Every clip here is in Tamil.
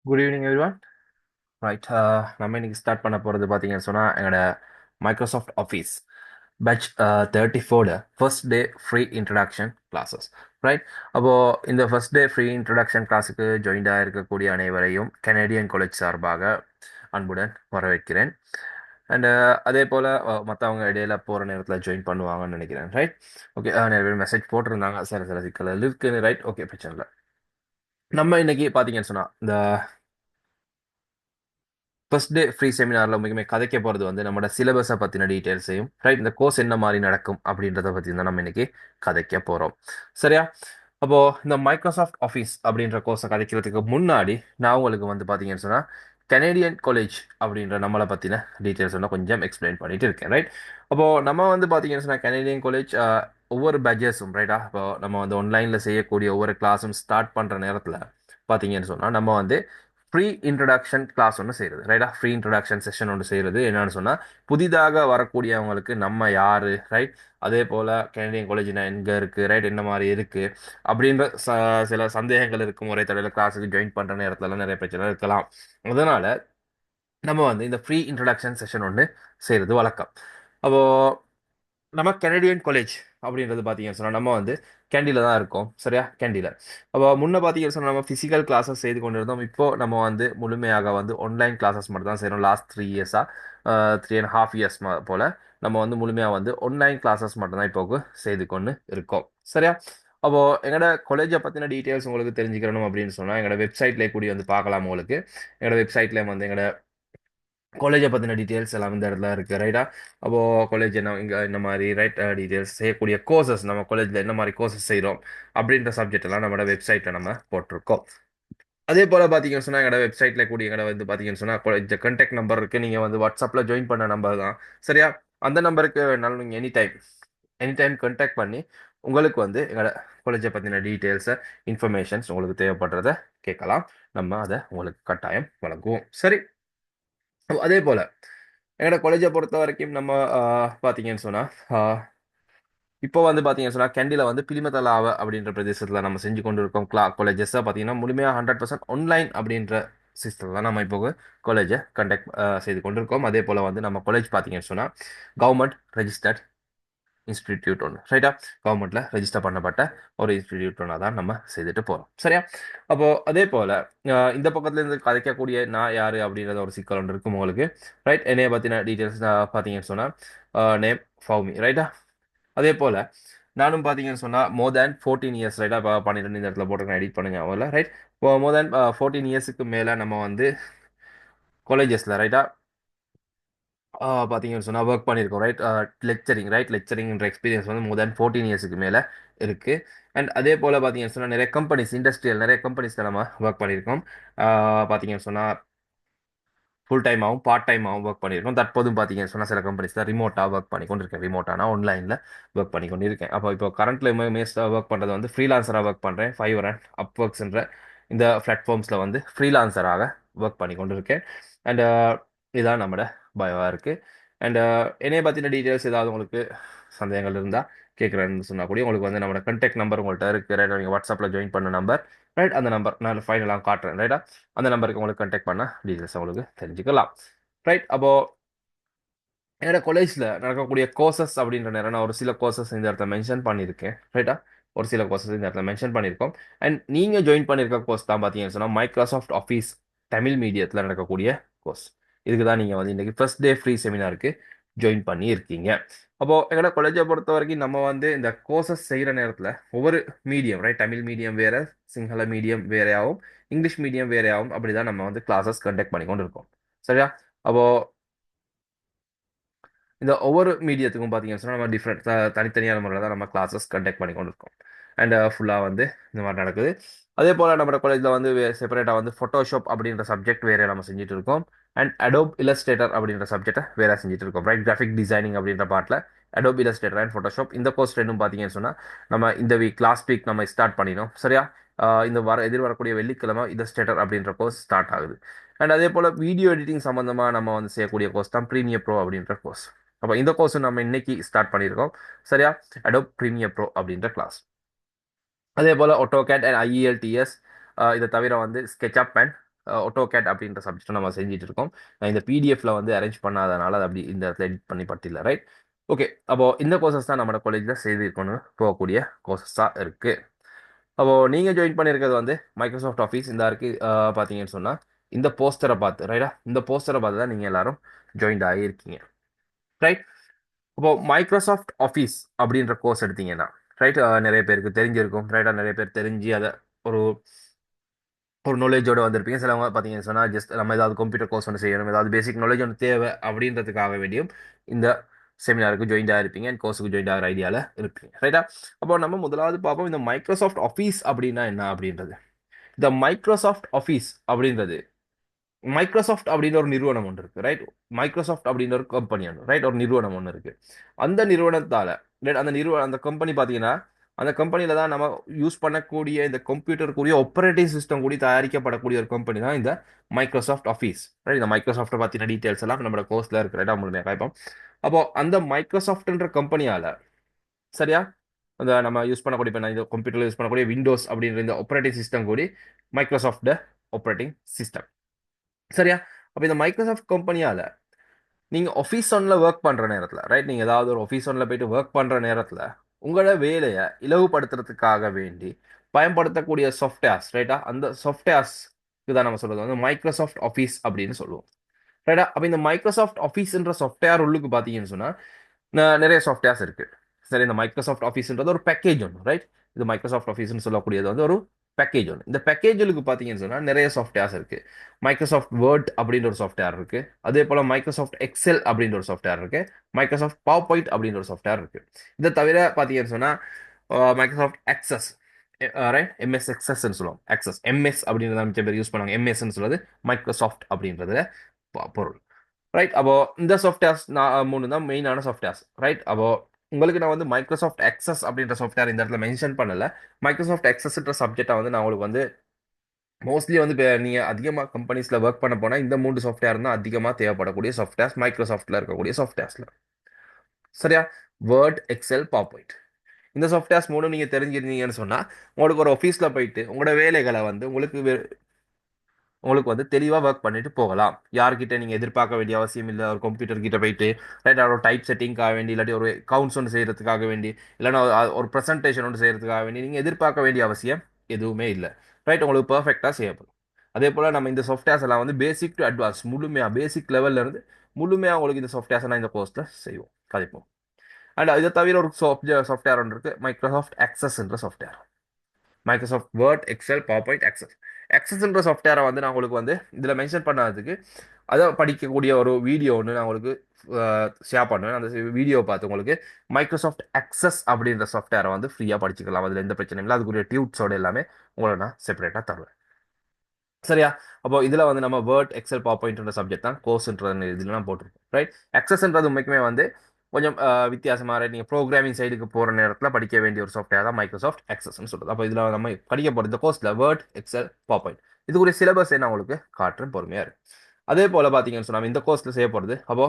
Good evening everyone. ரைட், நம்ம இன்னைக்கு ஸ்டார்ட் பண்ண போகிறது பார்த்தீங்கன்னு சொன்னால் எங்களோட Microsoft office batch 34 first day free introduction classes. Right, அப்போது இந்த ஃபர்ஸ்ட் டே ஃப்ரீ இன்ட்ரடக்ஷன் கிளாஸுக்கு ஜாயின்டாக இருக்கக்கூடிய அனைவரையும் கனேடியன் காலேஜ் சார்பாக அன்புடன் வரவேற்கிறேன். அண்டு அதே போல் மற்றவங்க இடையில போகிற நேரத்தில் ஜாயின் பண்ணுவாங்கன்னு நினைக்கிறேன். Right, okay. நிறைய பேர் மெசேஜ் போட்டிருந்தாங்க, சில சிக்கல் இருக்குன்னு. ரைட், ஓகே, பிரச்சனை இல்லை. நம்ம இன்னைக்கு பார்த்தீங்கன்னு சொன்னால் இந்த ஃபர்ஸ்ட் டே ஃப்ரீ செமினாரில் முக்கியமாக கதைக்க போகிறது வந்து நம்மளோட சிலபஸை பற்றின டீட்டெயில்ஸையும், ரைட், இந்த கோர்ஸ் என்ன மாதிரி நடக்கும் அப்படின்றத பற்றி தான் நம்ம இன்னைக்கு கதைக்க போகிறோம். சரியா? அப்போது இந்த மைக்ரோசாஃப்ட் ஆஃபீஸ் அப்படின்ற கோர்ஸை கதைக்கிறதுக்கு முன்னாடி நான் உங்களுக்கு வந்து பார்த்தீங்கன்னு சொன்னால் கனேடியன் காலேஜ் அப்படின்ற நம்மளை பற்றின டீட்டெயில்ஸ் எல்லாம் கொஞ்சம் எக்ஸ்பிளைன் பண்ணிட்டு இருக்கேன். ரைட், அப்போது நம்ம வந்து பார்த்தீங்கன்னு சொன்னால் கனேடியன் காலேஜ் ஒவ்வொரு பேட்சஸும், ரைட்டா, இப்போ நம்ம வந்து ஆன்லைனில் செய்யக்கூடிய ஒவ்வொரு கிளாஸும் ஸ்டார்ட் பண்ணுற நேரத்தில் பார்த்தீங்கன்னு சொன்னால் நம்ம வந்து ஃப்ரீ இன்ட்ரடக்ஷன் கிளாஸ் ஒன்று செய்கிறது. ரைட்டா, ஃப்ரீ இன்ட்ரடக்ஷன் செஷன் ஒன்று செய்கிறது. என்னன்னு சொன்னால் புதிதாக வரக்கூடியவங்களுக்கு நம்ம யார், ரைட், அதே போல் கனடியன் காலேஜ் எங்கே இருக்குது, ரைட், என்ன மாதிரி இருக்குது அப்படின்ற சில சந்தேகங்கள் இருக்கும். ஒரே தடவையில் கிளாஸுக்கு ஜாயின் பண்ணுற நேரத்துலலாம் நிறைய பிரச்சனை இருக்கலாம். அதனால் நம்ம வந்து இந்த ஃப்ரீ இன்ட்ரடக்ஷன் செஷன் ஒன்று செய்கிறது வழக்கம். அப்போது நம்ம கனடியன் காலேஜ் அப்படின்றது பார்த்தீங்கன்னு சொன்னால் நம்ம வந்து கேண்டியில் தான் இருக்கோம். சரியா? கேண்டியில். அப்போ முன்ன பார்த்தீங்கன்னு சொன்னால் நம்ம ஃபிசிக்கல் கிளாஸஸ் செய்து கொண்டு இருந்தோம். இப்போ நம்ம வந்து முழுமையாக வந்து ஆன்லைன் கிளாஸஸ் மட்டும் தான் செய்கிறோம். லாஸ்ட் 3 இயர்ஸாக, 3.5 இயர்ஸ் போல் நம்ம வந்து முழுமையாக வந்து ஆன்லைன் கிளாஸஸ் மட்டும்தான் இப்போ செய்து கொண்டு இருக்கோம். சரியா? அப்போது எங்களோட காலேஜை பற்றின டீட்டெயில்ஸ் உங்களுக்கு தெரிஞ்சுக்கணும் அப்படின்னு சொன்னால் எங்களோட வெப்சைட்லேயே கூடி வந்து பார்க்கலாம். உங்களுக்கு எங்களோட வெப்சைட்லேயே வந்து எங்களோட காலேஜை பற்றின டீட்டெயில்ஸ் எல்லாம் இந்த இடத்துல இருக்குது. ரைட்டா, அப்போது காலேஜ் என்ன இங்கே இந்த மாதிரி, ரைட், டீட்டெயில்ஸ், செய்யக்கூடிய கோர்சஸ், நம்ம காலேஜில் என்ன மாதிரி கோர்சஸ் செய்கிறோம் அப்படின்ற சப்ஜெக்ட் எல்லாம் நம்மளோட வெப்சைட்டில் நம்ம போட்டிருக்கோம். அதே போல் பார்த்தீங்கன்னு சொன்னால் எங்களோட வெப்சைட்டில் கூடிய எங்களோட வந்து பார்த்தீங்கன்னு சொன்னால் காலேஜ் கான்டாக்ட் நம்பர் இருக்குது. நீங்கள் வந்து வாட்ஸ்அப்பில் ஜாயின் பண்ண நம்பர் தான். சரியா? அந்த நம்பருக்கு வேணாலும் நீங்கள் எனி டைம் கான்டாக்ட் பண்ணி உங்களுக்கு வந்து எங்களோட காலேஜை பற்றின டீட்டெயில்ஸை, இன்ஃபர்மேஷன்ஸ் உங்களுக்கு தேவைப்படுறத கேட்கலாம். நம்ம அதை உங்களுக்கு கட்டாயம் வழங்குவோம். சரி, அதே போல் எங்களோட காலேஜை பொறுத்த வரைக்கும் நம்ம பார்த்தீங்கன்னு சொன்னால் இப்போ வந்து பார்த்தீங்கன்னு சொன்னால் கேண்டியில் வந்து பிலிமத்தலாவ அப்படின்ற பிரதேசத்தில் நம்ம செஞ்சு கொண்டு இருக்கோம். காலேஜஸை பார்த்தீங்கன்னா முழுமையாக 100% ஆன்லைன் அப்படின்ற சிஸ்டத்தில் தான் நம்ம இப்போ காலேஜை கண்டக்ட் செய்து கொண்டிருக்கோம். அதே போல் வந்து நம்ம காலேஜ் பார்த்தீங்கன்னு சொன்னால் கவர்மெண்ட் ரெஜிஸ்டர்ட் இன்ஸ்டிடியூட் ஒன்று. ரைட்டா, கவர்மெண்ட்ல ரெஜிஸ்டர் பண்ணப்பட்ட ஒரு இன்ஸ்டிடியூட் ஒன்று தான் நம்ம செய்துட்டு போகிறோம். சரியா? அப்போது அதே போல் இந்த பக்கத்துலேருந்து கதைக்கக்கூடிய நான் யார் அப்படின்றத ஒரு சிக்கல் ஒன்று இருக்கும் உங்களுக்கு. ரைட், என்னைய பற்றின டீட்டெயில்ஸ் பார்த்தீங்கன்னு சொன்னால் நேம் ஃபவுமி. ரைட்டா, அதே போல் நானும் பார்த்தீங்கன்னு சொன்னால் மோர் தேன் 14 இயர்ஸ், ரைட்டாக இப்போ 12 இந்த இடத்துல போட்டிருக்கேன், எடிட் பண்ணுங்க அவங்கள. ரைட், இப்போ மோர் தேன் 14 இயர்ஸுக்கு மேலே நம்ம வந்து காலேஜஸில், ரைட்டாக, பார்த்தீங்கன்னு சொன்னால் ஒர்க் பண்ணியிருக்கோம். ரைட், லெக்சரிங்ன்ற எக்ஸ்பீரியன்ஸ் வந்து மோர் தேன் 14 இயர்ஸுக்கு மேலே இருக்குது. அண்ட் அதே போல் பார்த்தீங்கன்னு சொன்னால் நிறைய கம்பெனிஸ், நிறைய கம்பெனிஸில் நம்ம ஒர்க் பண்ணியிருக்கோம். பார்த்தீங்கன்னு சொன்னால் ஃபுல் டைமாகவும் பார்ட் டைமாகவும் ஒர்க் பண்ணியிருக்கோம். தற்போதும் பார்த்தீங்கன்னு சொன்னால் சில கம்பெனிஸில் ரிமோட்டாக ஒர்க் பண்ணி கொண்டு இருக்கேன். ரிமோட்டானா ஆன்லைனில் ஒர்க் பண்ணி கொண்டு இருக்கேன். அப்போ இப்போ கரண்ட்டில் மேஸ்ட்டாக ஒர்க் பண்ணுறது வந்து ஃப்ரீலான்சராக ஒர்க் பண்ணுறேன். ஃபைவர் அண்ட் அப்ஒர்க்ஸ்ன்ற இந்த பிளாட்ஃபார்ம்ஸில் வந்து ஃப்ரீலான்சராக ஒர்க் பண்ணி கொண்டு இருக்கேன். அண்ட் இதான் நம்மளோட பயோவாக இருக்குது. அண்ட் என்னைய பற்றின டீட்டெயில்ஸ் ஏதாவது உங்களுக்கு சந்தேகங்கள் இருந்தால் கேட்குறேன்னு சொன்னால் கூட உங்களுக்கு வந்து நம்மளோட கான்டாக்ட் நம்பர் உங்கள்கிட்ட இருக்குது. ரைட், நீங்கள் வாட்ஸ்அப்பில் ஜாயின் பண்ண நம்பர். ரைட், அந்த நம்பர் நான் ஃபைனலாக காட்டுறேன். ரைட்டா, அந்த நம்பருக்கு உங்களுக்கு கான்டாக்ட் பண்ண டீட்டெயில்ஸ் உங்களுக்கு தெரிஞ்சுக்கலாம். ரைட், அப்போது என்னோட காலேஜில் நடக்கக்கூடிய கோர்சஸ் அப்படின்ற நேரம் நான் ஒரு சில கோர்சஸ் இந்த இடத்துல மென்ஷன் பண்ணியிருக்கேன். ரைட்டா, ஒரு சில கோர்சஸ் இந்த இடத்துல மென்ஷன் பண்ணியிருக்கோம். அண்ட் நீங்கள் ஜாயின் பண்ணியிருக்க கோர்ஸ் தான் பார்த்தீங்கன்னு சொன்னால் மைக்ரோசாஃப்ட் ஆஃபீஸ் தமிழ் மீடியத்தில் நடக்கக்கூடிய கோர்ஸ். இதுக்கு தான் நீங்கள் வந்து இன்றைக்கி ஃபர்ஸ்ட் டே ஃப்ரீ செமினாருக்கு ஜாயின் பண்ணி இருக்கீங்க. அப்போது எங்களோட காலேஜை பொறுத்த வரைக்கும் நம்ம வந்து இந்த கோர்சஸ் செய்கிற நேரத்தில் ஒவ்வொரு மீடியம், ரைட், தமிழ் மீடியம் வேறு, சிங்கள மீடியம் வேறையாகவும், இங்கிலீஷ் மீடியம் வேறையாகவும் அப்படி தான் நம்ம வந்து கிளாஸஸ் கண்டக்ட் பண்ணி கொண்டு இருக்கோம். சரியா? அப்போது இந்த ஒவ்வொரு மீடியத்துக்கும் பார்த்தீங்கன்னு சொன்னால் நம்ம டிஃப்ரெண்ட் தனித்தனியான முறையில் தான் நம்ம கிளாஸஸ் கண்டக்ட் பண்ணி கொண்டு இருக்கோம். அண்ட் ஃபுல்லாக வந்து இந்த மாதிரி நடக்குது. அதே போல் நம்ம காலேஜில் வந்து செப்பரேட்டாக வந்து ஃபோட்டோஷாப் அப்படின்ற சப்ஜெக்ட் வேறு நம்ம செஞ்சுட்டு இருக்கோம். அண்ட் அடோப் இல்லஸ்ட்ரேட்டர் அப்படின்ற சப்ஜெக்டை வேறு செஞ்சுட்டு இருக்கோம். ரைட், கிராஃபிக் டிசைனிங் அப்படின்ற பார்ட்டில் அடோப் இல்லஸ்ட்ரேட்டர் அண்ட் ஃபோட்டோஷாப் இந்த கோர்ஸ் ரெண்டும் பார்த்தீங்கன்னு சொன்னால் நம்ம இந்த லாஸ்ட் வீக் நம்ம ஸ்டார்ட் பண்ணினோம். சரியா? இந்த எதிர்வரக்கூடிய வெள்ளிக்கிழமை இல்லஸ்ட்ரேட்டர் அப்படின்ற கோர்ஸ் ஸ்டார்ட் ஆகுது. அண்ட் அதே போல் வீடியோ எடிட்டிங் சம்மந்தமாக நம்ம வந்து செய்யக்கூடிய கோர்ஸ் தான் ப்ரீமியர் ப்ரோ அப்படின்ற கோர்ஸ். அப்போ இந்த கோர்ஸும் நம்ம இன்னைக்கு ஸ்டார்ட் பண்ணியிருக்கோம். சரியா? அடோப் ப்ரீமியர் ப்ரோ அப்படின்ற கிளாஸ். அதே போல் AutoCAD அண்ட் IELTS, இதை தவிர வந்து SketchUp அண்ட் AutoCAD அப்படின்ற சப்ஜெக்ட் நம்ம செஞ்சுட்டு இருக்கோம். நான் இந்த பிடிஎஃப்ல வந்து அரேஞ்ச் பண்ணாதனால அது அப்படி இந்த இடத்துல எடிட் பண்ணி பட்டில்ல, ரைட்? ஓகே, அப்போ இந்த கோர்சஸ் தான் நம்ம காலேஜில் செய்திருக்கணும் போகக்கூடிய கோர்சஸாக இருக்கு. அப்போ நீங்க ஜாயின் பண்ணியிருக்கிறது வந்து மைக்ரோசாஃப்ட் ஆஃபீஸ் இந்த இருக்கு. பார்த்தீங்கன்னு சொன்னா இந்த போஸ்டரை பார்த்து, ரைட்டா, இந்த போஸ்டரை பார்த்து தான் நீங்க எல்லாரும் ஜாயின் ஆகியிருக்கீங்க, ரைட்? அப்போ மைக்ரோசாஃப்ட் ஆஃபீஸ் அப்படின்ற கோர்ஸ் எடுத்தீங்கன்னா, ரைட், நிறைய பேருக்கு தெரிஞ்சிருக்கும், ரைட்டா, நிறைய பேர் தெரிஞ்சு அதை ஒரு ஒரு நாலேஜோட வந்திருப்பீங்க. சிலவங்க பார்த்தீங்கன்னு சொன்னால் ஜஸ்ட் நம்ம ஏதாவது கம்ப்யூட்டர் கோர்ஸ் ஒன்று செய்யணும், ஏதாவது பேசிக் நாலேஜ் ஒன்று தேவை அப்படின்றதுக்காக வேண்டியும் இந்த செமினாருக்கு ஜாயின் ஆகிருப்பீங்க அண்ட் கோர்ஸுக்கு ஜாயின் ஆகிற ஐடியாவில் இருப்பீங்க, ரைட்டா? அப்போ நம்ம முதலாவது பார்ப்போம் இந்த மைக்ரோசாஃப்ட் ஆஃபீஸ் அப்படின்னா என்ன அப்படின்றது. இந்த மைக்ரோசாஃப்ட் ஆஃபீஸ் அப்படின்றது, மைக்ரோசாஃப்ட் அப்படின்னு ஒரு நிறுவனம் ஒன்று இருக்கு, ரைட்? மைக்ரோசாஃப்ட் அப்படின்னு ஒரு கம்பெனி ஒன்று, ரைட், ஒரு நிறுவனம் ஒன்று இருக்கு. அந்த நிறுவனத்தால, right, அந்த கம்பெனி பார்த்தீங்கன்னா அந்த கம்பெனியில தான் நம்ம யூஸ் பண்ணக்கூடிய இந்த கம்ப்யூட்டருக்குரிய ஆப்பரேட்டிங் சிஸ்டம் கூடி தயாரிக்கப்படக்கூடிய ஒரு கம்பெனி தான் இந்த மைக்ரோசாஃப்ட் ஆஃபீஸ், ரைட்? இந்த மைக்ரோசாஃப்ட் பத்தின டீடைல்ஸ் எல்லாம் நம்மளோட கோர்ஸ்ல இருக்கு, ரைட்டா, முழுமையாக கேட்போம். அப்போ அந்த மைக்ரோசாஃப்ட்ன்ற கம்பெனியால, சரியா, அந்த நம்ம யூஸ் பண்ணக்கூடிய இப்போ இந்த கம்ப்யூட்டர்ல யூஸ் பண்ணக்கூடிய விண்டோஸ் அப்படின்ற இந்த ஆப்பரேட்டிங் சிஸ்டம் கூடி மைக்ரோசாஃப்ட் ஆப்பரேட்டிங் சிஸ்டம், சரியா? அப்போ இந்த மைக்ரோசாஃப்ட் கம்பெனியால நீங்க ஆஃபீஸ் ஒன்ல ஒர்க் பண்ற நேரத்துல, ரைட், நீங்க ஏதாவது ஒரு ஆஃபீஸ் ஒன்ல போயிட்டு ஒர்க் பண்ற நேரத்துல உங்களோட வேலையை இலகுபடுத்துறதுக்காக வேண்டி பயன்படுத்தக்கூடிய சாஃப்ட்வேர்ஸ், ரைட்டா, அந்த சாஃப்ட்வேர்ஸ் தான் நம்ம சொல்றது வந்து மைக்ரோசாஃப்ட் ஆஃபீஸ் அப்படின்னு சொல்லுவோம், ரைட்டா? அப்ப இந்த மைக்ரோசாஃப்ட் ஆஃபீஸ்ன்ற சாஃப்ட்வேர் உள்ளுக்கு பாத்தீங்கன்னு சொன்னா நிறைய சாஃப்ட்வேர்ஸ் இருக்கு. சரி, இந்த மைக்ரோசாஃப்ட் ஆஃபீஸ்ன்றது ஒரு பேக்கேஜ் ஒன்று, ரைட்? இது மைக்ரோசாஃப்ட் ஆஃபீஸ்னு சொல்லக்கூடியது வந்து ஒரு பேக்கேஜ் ஒன்று. இந்த பேக்கேஜுக்கு பார்த்தீங்கன்னு சொன்னால் நிறைய சாஃப்ட்வேர்ஸ் இருக்கு. மைக்ரோசாஃப்ட் வேர்ட் அப்படின்ற ஒரு சாஃப்ட்வேர் இருக்கு. அதே போல மைக்ரோசாஃப்ட் எக்ஸல் அப்படின்ற ஒரு சாஃப்ட்வேர் இருக்கு. மைக்ரோசாஃப்ட் பவர் பாயிண்ட் அப்படின்ற ஒரு சாஃப்ட்வேர் இருக்கு. இதை தவிர பார்த்தீங்கன்னு சொன்னால் மைக்ரோசாஃப்ட் எக்ஸஸ், ரைட், எம்எஸ் எக்ஸஸ்ன்னு சொல்லுவோம். எக்ஸஸ் எம்எஸ் அப்படின்றத மிச்ச பேர் யூஸ் பண்ணுவாங்க. எம்எஸ்ன்னு சொல்றது மைக்ரோசாஃப்ட் அப்படின்றது பொருள், ரைட்? அப்போ இந்த சாஃப்ட்வேர்ஸ் மூணு தான் மெயினான சாஃப்ட்வேர்ஸ், ரைட்? அப்போ உங்களுக்கு நான் வந்து மைக்ரோசாஃப்ட் எக்ஸஸ் அப்படின்ற சாஃப்ட்வேர் இந்த இடத்துல மென்ஷன் பண்ணல. மைக்ரோசாஃப்ட் எக்ஸஸ்ன்ற சப்ஜெக்டை வந்து நான் உங்களுக்கு வந்து மோஸ்ட்லி வந்து இப்போ நீங்கள் அதிகமாக கம்பெனிஸில் ஒர்க் பண்ண போனால் இந்த மூன்று சாஃப்ட்வேர் தான் அதிகமாக தேவைப்படக்கூடிய சாஃப்ட்வேர்ஸ் மைக்ரோசாஃப்ட்டில் இருக்கக்கூடிய சாஃப்ட்வேர்ஸில், சரியா? வேர்ட், எக்ஸல், பவர் பாயிண்ட், இந்த சாஃப்ட்வேர்ஸ் மூணு நீங்கள் தெரிஞ்சிருந்தீங்கன்னு சொன்னால் உங்களுக்கு ஒரு ஆஃபீஸில் போயிட்டு உங்களோட வேலைகளை வந்து உங்களுக்கு வந்து தெளிவாக ஒர்க் பண்ணிட்டு போகலாம். யார்கிட்ட நீங்கள் எதிர்பார்க்க வேண்டிய அவசியம் இல்லை. ஒரு கம்ப்யூட்டர் கிட்ட போயிட்டு, ரைட், ஒரு டைப் செட்டிங்காக வேண்டி, இல்லாட்டி ஒரு கவுண்ட்ஸ் ஒன்று செய்யறதுக்காக வேண்டி, இல்லைன்னா ஒரு ப்ரெசன்டேஷன் ஒன்று செய்யறதுக்காக வேண்டி நீங்கள் எதிர்பார்க்க வேண்டிய அவசியம் எதுவுமே இல்லை, ரைட்? உங்களுக்கு பர்ஃபெக்டாக செய்யப்படும். அதே போல் நம்ம இந்த சாஃப்ட்வேர்ஸ் எல்லாம் வந்து பேசிக் டு அட்வான்ஸ் முழுமையாக பேசிக் லெவல்ல இருந்து முழுமையாக உங்களுக்கு இந்த சாஃப்ட்வேர்ஸ் எல்லாம் இந்த கோர்ஸில் செய்வோம், கதைப்போம். அண்ட் இதை தவிர ஒரு சாஃப்ட்வேர் ஒன்று இருக்கு, மைக்ரோசாஃப்ட் எக்ஸஸ்ன்ற software. Microsoft Word, Excel, PowerPoint, Access. எக்ஸஸ்ன்ற சாஃப்ட்வேரை வந்து நான் உங்களுக்கு வந்து இதில் மென்ஷன் பண்ணதுக்கு அதை படிக்கக்கூடிய ஒரு வீடியோ ஒன்று நான் உங்களுக்கு ஷேர் பண்ணுவேன். அந்த வீடியோவை பார்த்து உங்களுக்கு மைக்ரோசாஃப்ட் எக்ஸஸ் அப்படின்ற சாஃப்ட்வேரை வந்து ஃப்ரீயாக படிச்சுக்கலாம். அதில் எந்த பிரச்சனையும் இல்லை. அதுக்குரிய டியூட்ஸோட எல்லாமே உங்களை நான் செப்பரேட்டாக தருவேன், சரியா? அப்போ இதில் வந்து நம்ம வேர்ட், எக்ஸல், பவர் பாயிண்ட்ன்ற சப்ஜெக்ட் தான் கோர்ஸ்ன்ற இதில் நான் போட்டிருக்கோம், ரைட்? எக்ஸஸ்ன்றது உண்மைக்குமே வந்து கொஞ்சம் வித்தியாசமாக, ரைட்? நீங்கள் ப்ரோக்ராமிங் சைடுக்கு போகிற நேரத்தில் படிக்க வேண்டிய ஒரு சாஃப்ட்வேர் தான் மைக்ரோசாஃப்ட் எக்ஸஸ்ன்னு சொல்கிறது. அப்போ இதில் நம்ம படிக்க போகிற இந்த கோர்ஸில் வேர்ட், எக்ஸல், பவர் பாயிண்ட் இதுக்குரிய சிலபஸ் நான் உங்களுக்கு காட்டுறேன், பொறுமையாக இருக்கு. அதே போல் பார்த்தீங்கன்னு சொன்னால் இந்த கோர்ஸில் செய்ய போகிறது அப்போ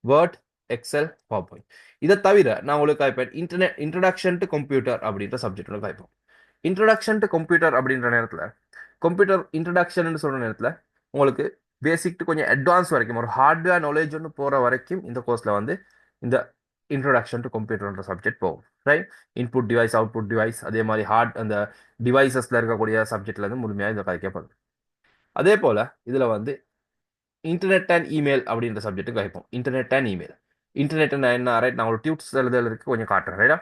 வேர்ட், எக்ஸல், பவர் பாயிண்ட். இதை தவிர நான் உங்களுக்கு காய்ப்பேன் இன்ட்ரடக்ஷன் டு கம்ப்யூட்டர் அப்படின்ற சப்ஜெக்ட் ஒன்று காய்ப்போம். இன்ட்ரடக்ஷன் டு கம்ப்யூட்டர் அப்படின்ற நேரத்தில் கம்ப்யூட்டர் இன்ட்ரடக்ஷன் சொல்ற நேரத்தில் உங்களுக்கு பேசிக் டு கொஞ்சம் அட்வான்ஸ் வரைக்கும் ஒரு ஹார்ட்வேர் நாலேஜ் ஒன்று போகிற வரைக்கும் இந்த கோர்ஸில் வந்து இந்த இன்ட்ரடக்ஷன் டு கம்ப்யூட்டர்ன்ற சப்ஜெக்ட் போகும், right? Input device, output device, அதே மாதிரி அந்த டிவைசஸ்ல இருக்கக்கூடிய சப்ஜெக்ட்ல இருந்து முழுமையாக இதை கதைக்கப்படும். அதே போல இதில் வந்து இன்டர்நெட் அண்ட் இமெயில் அப்படின்ற சப்ஜெக்ட் கதைப்போம். இன்டர்நெட் அண்ட் இமெயில், இன்டர்நெட் என்ன, ரைட்? நான் ஒரு டியூட்ஸ் எழுதுறதுக்கு கொஞ்சம் காட்டுறேன், ரைட்டா?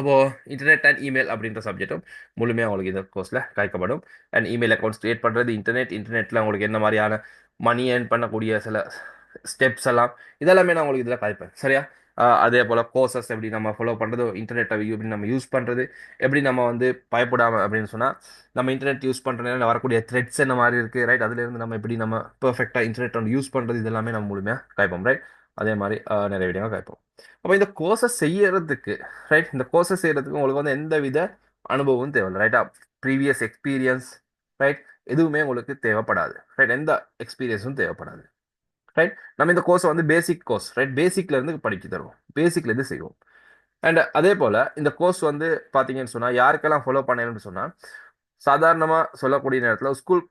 அப்போ இன்டர்நெட் அண்ட் இமெயில் அப்படின்ற சப்ஜெக்டும் முழுமையாக உங்களுக்கு இந்த கோர்ஸில் காய்க்கப்படும். அண்ட் இமெயில் அக்கௌண்ட்ஸ் கிரியேட் பண்ணுறது, இன்டர்நெட்டில் உங்களுக்கு என்ன மாதிரியான மணி ஏர்ன் பண்ணக்கூடிய சில ஸ்டெப்ஸ் எல்லாம் இதெல்லாமே நான் உங்களுக்கு இதில் காய்ப்பேன், சரியா? அதே போல் கோர்சஸ் எப்படி நம்ம ஃபாலோ பண்ணுறது, இன்டர்நெட்டை எப்படி நம்ம யூஸ் பண்ணுறது, எப்படி நம்ம வந்து பயப்படாமல் அப்படின்னு சொன்னால் நம்ம இன்டர்நெட் யூஸ் பண்ணுற நேரம் வரக்கூடிய த்ரெட்ஸ் என்ன மாதிரி இருக்குது, ரைட்? அதுலேருந்து நம்ம எப்படி நம்ம பெர்ஃபெக்டாக இன்டர்நெட் வந்து யூஸ் பண்ணுறது, இதெல்லாமே நம்ம முழுமையாக காய்ப்போம், ரைட்? அதே மாதிரி நிறைய வீடியோ காய்ப்போம். அப்போ இந்த கோர்ஸை செய்யறதுக்கு, ரைட், இந்த கோர்ஸை செய்யறதுக்கு உங்களுக்கு வந்து எந்த வித அனுபவம் தேவையில்லை, ரைட்டா? ப்ரீவியஸ் எக்ஸ்பீரியன்ஸ், ரைட், எதுவுமே உங்களுக்கு தேவைப்படாது, ரைட்? எந்த எக்ஸ்பீரியன்ஸும் தேவைப்படாது, ரைட்? நம்ம இந்த கோர்ஸை வந்து பேசிக் கோர்ஸ், ரைட், பேசிக்ல இருந்து படிச்சு தருவோம், பேசிக்ல இருந்து செய்வோம். அண்ட் அதே போல இந்த கோர்ஸ் வந்து பாத்தீங்கன்னு சொன்னா யாருக்கெல்லாம் ஃபாலோ பண்ணணும்னு சொன்னா சாதாரணமா சொல்லக்கூடிய நேரத்தில் ஸ்கூல்